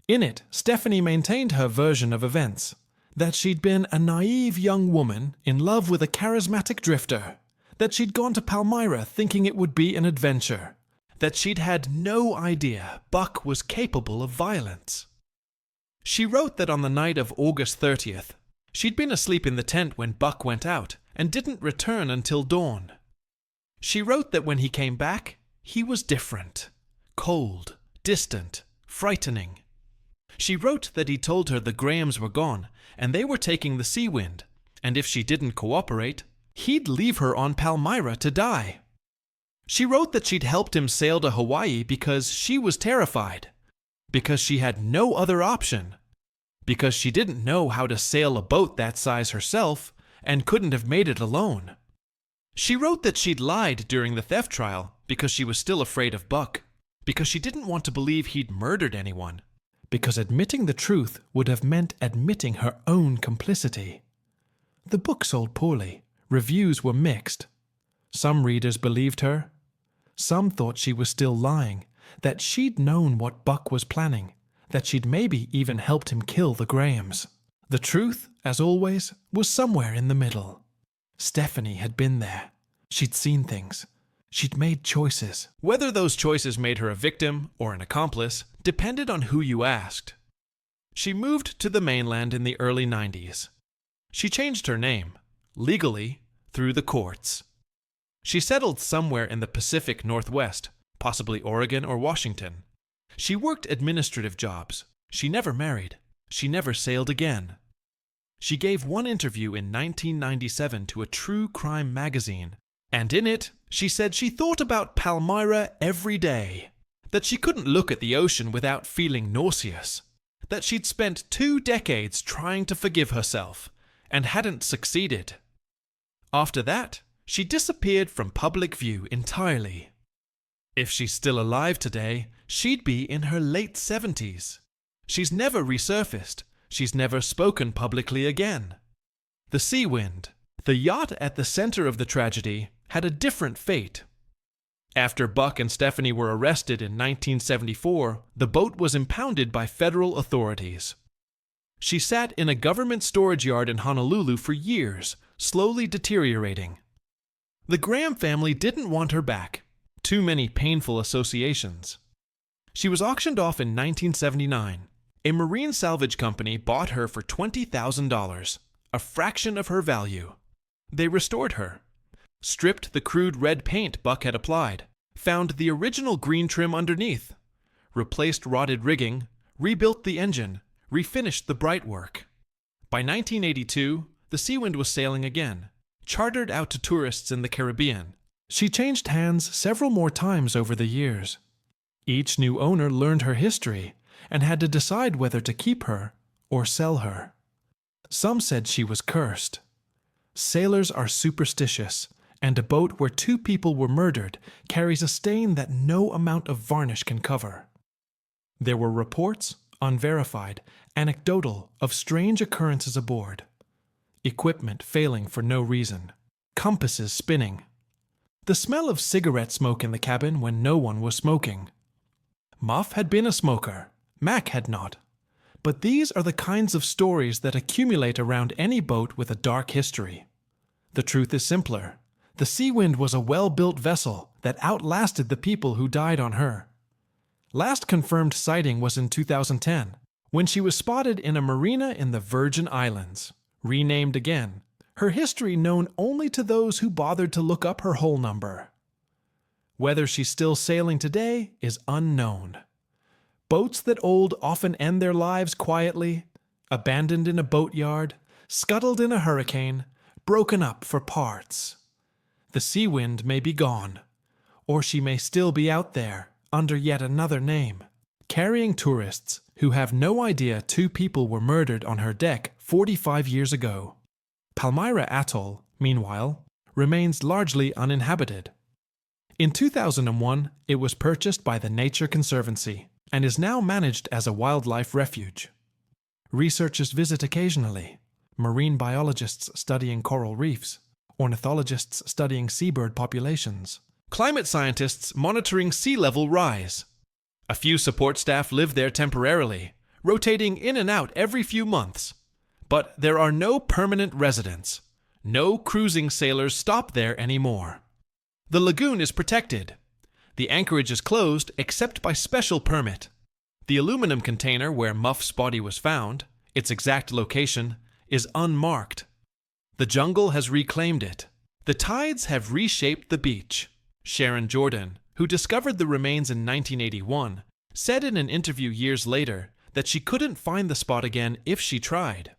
In it, Stephanie maintained her version of events, that she'd been a naive young woman in love with a charismatic drifter, that she'd gone to Palmyra thinking it would be an adventure, that she'd had no idea Buck was capable of violence. She wrote that on the night of August 30th, she'd been asleep in the tent when Buck went out and didn't return until dawn. She wrote that when he came back, he was different, cold, distant, frightening. She wrote that he told her the Grahams were gone and they were taking the sea wind, and if she didn't cooperate, he'd leave her on Palmyra to die. She wrote that she'd helped him sail to Hawaii because she was terrified, because she had no other option, because she didn't know how to sail a boat that size herself and couldn't have made it alone. She wrote that she'd lied during the theft trial because she was still afraid of Buck, because she didn't want to believe he'd murdered anyone, because admitting the truth would have meant admitting her own complicity. The book sold poorly. Reviews were mixed. Some readers believed her. Some thought she was still lying, that she'd known what Buck was planning, that she'd maybe even helped him kill the Grahams. The truth, as always, was somewhere in the middle. Stephanie had been there. She'd seen things. She'd made choices. Whether those choices made her a victim or an accomplice depended on who you asked. She moved to the mainland in the early 90s. She changed her name, legally, through the courts. She settled somewhere in the Pacific Northwest, possibly Oregon or Washington. She worked administrative jobs. She never married. She never sailed again. She gave one interview in 1997 to a true crime magazine, and in it, she said she thought about Palmyra every day, that she couldn't look at the ocean without feeling nauseous, that she'd spent 2 decades trying to forgive herself, and hadn't succeeded. After that, she disappeared from public view entirely. If she's still alive today, she'd be in her late 70s. She's never resurfaced. She's never spoken publicly again. The Sea Wind, the yacht at the center of the tragedy, had a different fate. After Buck and Stephanie were arrested in 1974, the boat was impounded by federal authorities. She sat in a government storage yard in Honolulu for years, slowly deteriorating. The Graham family didn't want her back. Too many painful associations. She was auctioned off in 1979. A marine salvage company bought her for $20,000, a fraction of her value. They restored her, stripped the crude red paint Buck had applied, found the original green trim underneath, replaced rotted rigging, rebuilt the engine, refinished the bright work. By 1982, the Sea Wind was sailing again, chartered out to tourists in the Caribbean. She changed hands several more times over the years. Each new owner learned her history and had to decide whether to keep her or sell her. Some said she was cursed. Sailors are superstitious, and a boat where 2 people were murdered carries a stain that no amount of varnish can cover. There were reports, unverified, anecdotal, of strange occurrences aboard. Equipment failing for no reason. Compasses spinning. The smell of cigarette smoke in the cabin when no one was smoking. Muff had been a smoker. Mac had not. But these are the kinds of stories that accumulate around any boat with a dark history. The truth is simpler. The Sea Wind was a well-built vessel that outlasted the people who died on her. Last confirmed sighting was in 2010, when she was spotted in a marina in the Virgin Islands, renamed again, her history known only to those who bothered to look up her hull number. Whether she's still sailing today is unknown. Boats that old often end their lives quietly, abandoned in a boatyard, scuttled in a hurricane, broken up for parts. The Sea Wind may be gone, or she may still be out there under yet another name, carrying tourists who have no idea 2 people were murdered on her deck 45 years ago. Palmyra Atoll, meanwhile, remains largely uninhabited. In 2001, it was purchased by the Nature Conservancy and is now managed as a wildlife refuge. Researchers visit occasionally, marine biologists studying coral reefs, ornithologists studying seabird populations, climate scientists monitoring sea level rise. A few support staff live there temporarily, rotating in and out every few months. But there are no permanent residents. No cruising sailors stop there anymore. The lagoon is protected. The anchorage is closed except by special permit. The aluminum container where Muff's body was found, its exact location, is unmarked. The jungle has reclaimed it. The tides have reshaped the beach. Sharon Jordan, who discovered the remains in 1981, said in an interview years later that she couldn't find the spot again if she tried.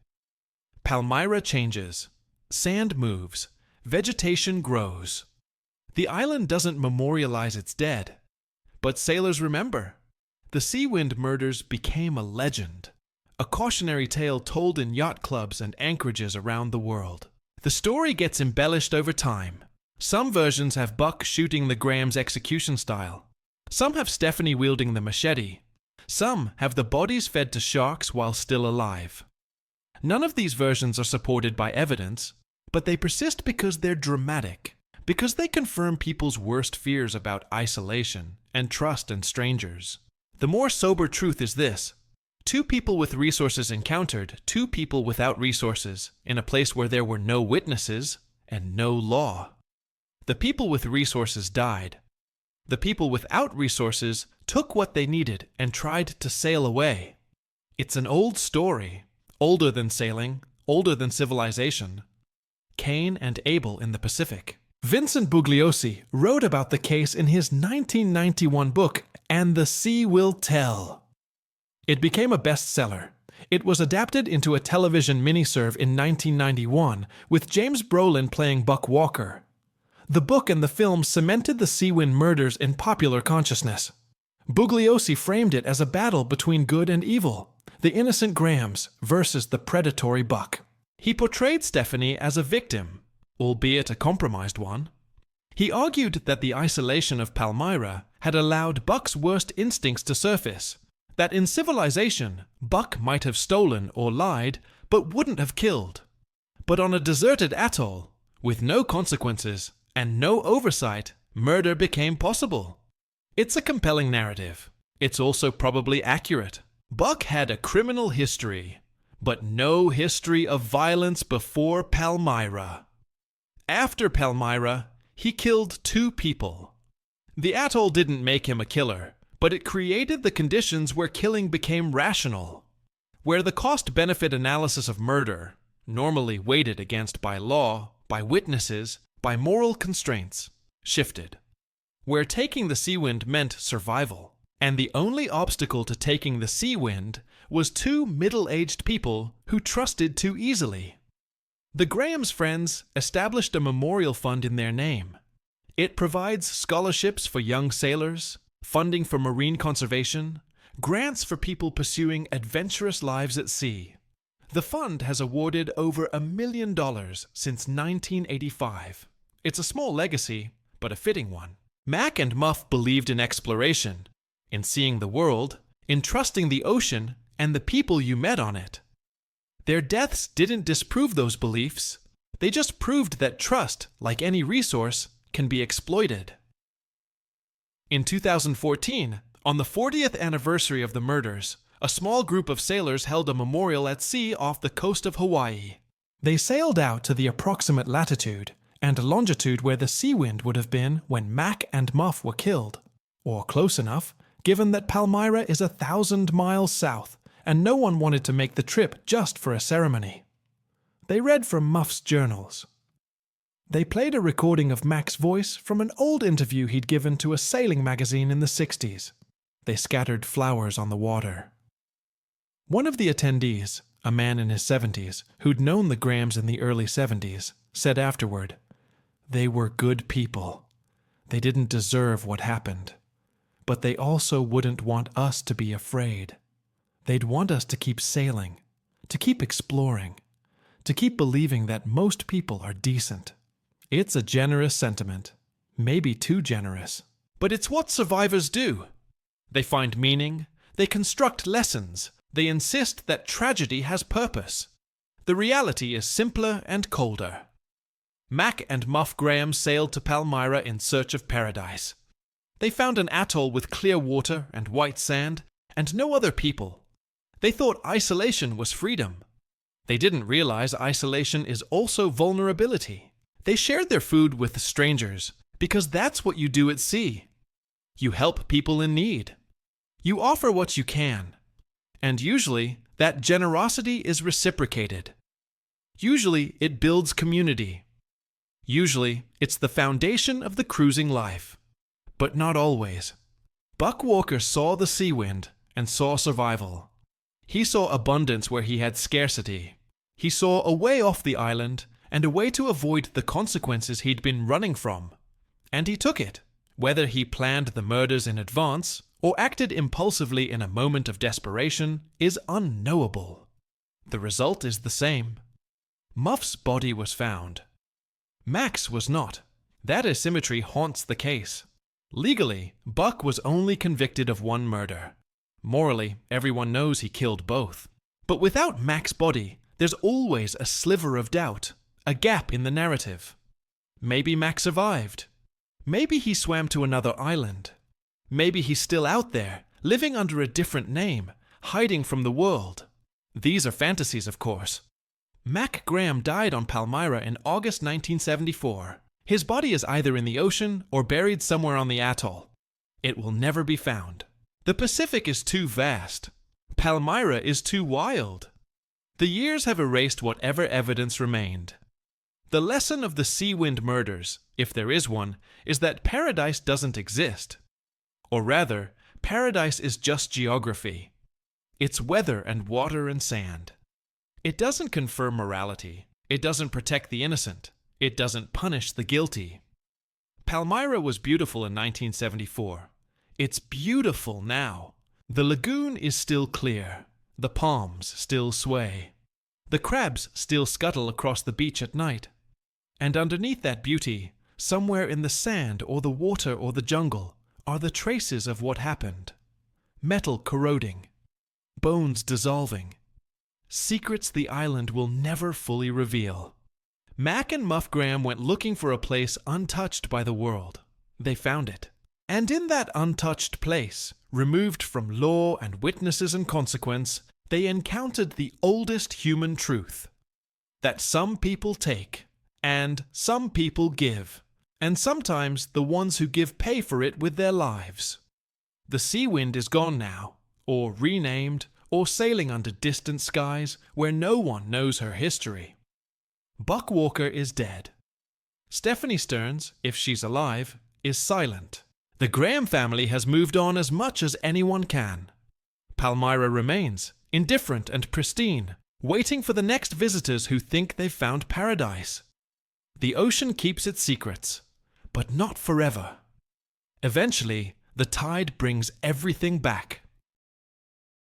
Palmyra changes. Sand moves. Vegetation grows. The island doesn't memorialize its dead. But sailors remember. The Sea Wind murders became a legend, a cautionary tale told in yacht clubs and anchorages around the world. The story gets embellished over time. Some versions have Buck shooting the Graham's execution style. Some have Stephanie wielding the machete. Some have the bodies fed to sharks while still alive. None of these versions are supported by evidence, but they persist because they're dramatic, because they confirm people's worst fears about isolation and trust in strangers. The more sober truth is this: two people with resources encountered two people without resources in a place where there were no witnesses and no law. The people with resources died. The people without resources took what they needed and tried to sail away. It's an old story, older than sailing, older than civilization. Cain and Abel in the Pacific. Vincent Bugliosi wrote about the case in his 1991 book, And the Sea Will Tell. It became a bestseller. It was adapted into a television miniseries in 1991, with James Brolin playing Buck Walker. The book and the film cemented the Sea Wind murders in popular consciousness. Bugliosi framed it as a battle between good and evil, the innocent Grahams versus the predatory Buck. He portrayed Stephanie as a victim, albeit a compromised one. He argued that the isolation of Palmyra had allowed Buck's worst instincts to surface, that in civilization, Buck might have stolen or lied, but wouldn't have killed. But on a deserted atoll, with no consequences and no oversight, murder became possible. It's a compelling narrative. It's also probably accurate. Buck had a criminal history, but no history of violence before Palmyra. After Palmyra, he killed two people. The atoll didn't make him a killer, but it created the conditions where killing became rational, where the cost-benefit analysis of murder, normally weighted against by law, by witnesses, by moral constraints, shifted, where taking the Sea Wind meant survival, and the only obstacle to taking the Sea Wind was two middle-aged people who trusted too easily. The Graham's friends established a memorial fund in their name. It provides scholarships for young sailors, funding for marine conservation, grants for people pursuing adventurous lives at sea. The fund has awarded over $1 million since 1985. It's a small legacy, but a fitting one. Mac and Muff believed in exploration, in seeing the world, in trusting the ocean and the people you met on it. Their deaths didn't disprove those beliefs. They just proved that trust, like any resource, can be exploited. In 2014, on the 40th anniversary of the murders, a small group of sailors held a memorial at sea off the coast of Hawaii. They sailed out to the approximate latitude and longitude where the Sea Wind would have been when Mac and Muff were killed, or close enough, given that Palmyra is 1,000 miles south, and no one wanted to make the trip just for a ceremony. They read from Muff's journals. They played a recording of Mac's voice from an old interview he'd given to a sailing magazine in the 60s. They scattered flowers on the water. One of the attendees, a man in his 70s, who'd known the Grahams in the early 70s, said afterward, "They were good people. They didn't deserve what happened. But they also wouldn't want us to be afraid. They'd want us to keep sailing, to keep exploring, to keep believing that most people are decent." It's a generous sentiment, maybe too generous. But it's what survivors do. They find meaning, they construct lessons, they insist that tragedy has purpose. The reality is simpler and colder. Mac and Muff Graham sailed to Palmyra in search of paradise. They found an atoll with clear water and white sand, and no other people. They thought isolation was freedom. They didn't realize isolation is also vulnerability. They shared their food with strangers, because that's what you do at sea. You help people in need. You offer what you can. And usually, that generosity is reciprocated. Usually, it builds community. Usually, it's the foundation of the cruising life. But not always. Buck Walker saw the sea wind and saw survival. He saw abundance where he had scarcity. He saw a way off the island and a way to avoid the consequences he'd been running from. And he took it. Whether he planned the murders in advance or acted impulsively in a moment of desperation is unknowable. The result is the same. Muff's body was found. Mac's was not. That asymmetry haunts the case. Legally, Buck was only convicted of one murder. Morally, everyone knows he killed both. But without Mac's body, there's always a sliver of doubt, a gap in the narrative. Maybe Mac survived. Maybe he swam to another island. Maybe he's still out there, living under a different name, hiding from the world. These are fantasies, of course. Mac Graham died on Palmyra in August 1974. His body is either in the ocean or buried somewhere on the atoll. It will never be found. The Pacific is too vast. Palmyra is too wild. The years have erased whatever evidence remained. The lesson of the Sea Wind murders, if there is one, is that paradise doesn't exist. Or rather, paradise is just geography. It's weather and water and sand. It doesn't confer morality. It doesn't protect the innocent. It doesn't punish the guilty. Palmyra was beautiful in 1974. It's beautiful now. The lagoon is still clear. The palms still sway. The crabs still scuttle across the beach at night. And underneath that beauty, somewhere in the sand or the water or the jungle, are the traces of what happened. Metal corroding. Bones dissolving. Secrets the island will never fully reveal. Mac and Muff Graham went looking for a place untouched by the world. They found it. And in that untouched place, removed from law and witnesses and consequence, they encountered the oldest human truth. That some people take, and some people give. And sometimes the ones who give pay for it with their lives. The Sea Wind is gone now, or renamed, or sailing under distant skies where no one knows her history. Buck Walker is dead. Stephanie Stearns, if she's alive, is silent. The Graham family has moved on as much as anyone can. Palmyra remains, indifferent and pristine, waiting for the next visitors who think they've found paradise. The ocean keeps its secrets, but not forever. Eventually, the tide brings everything back.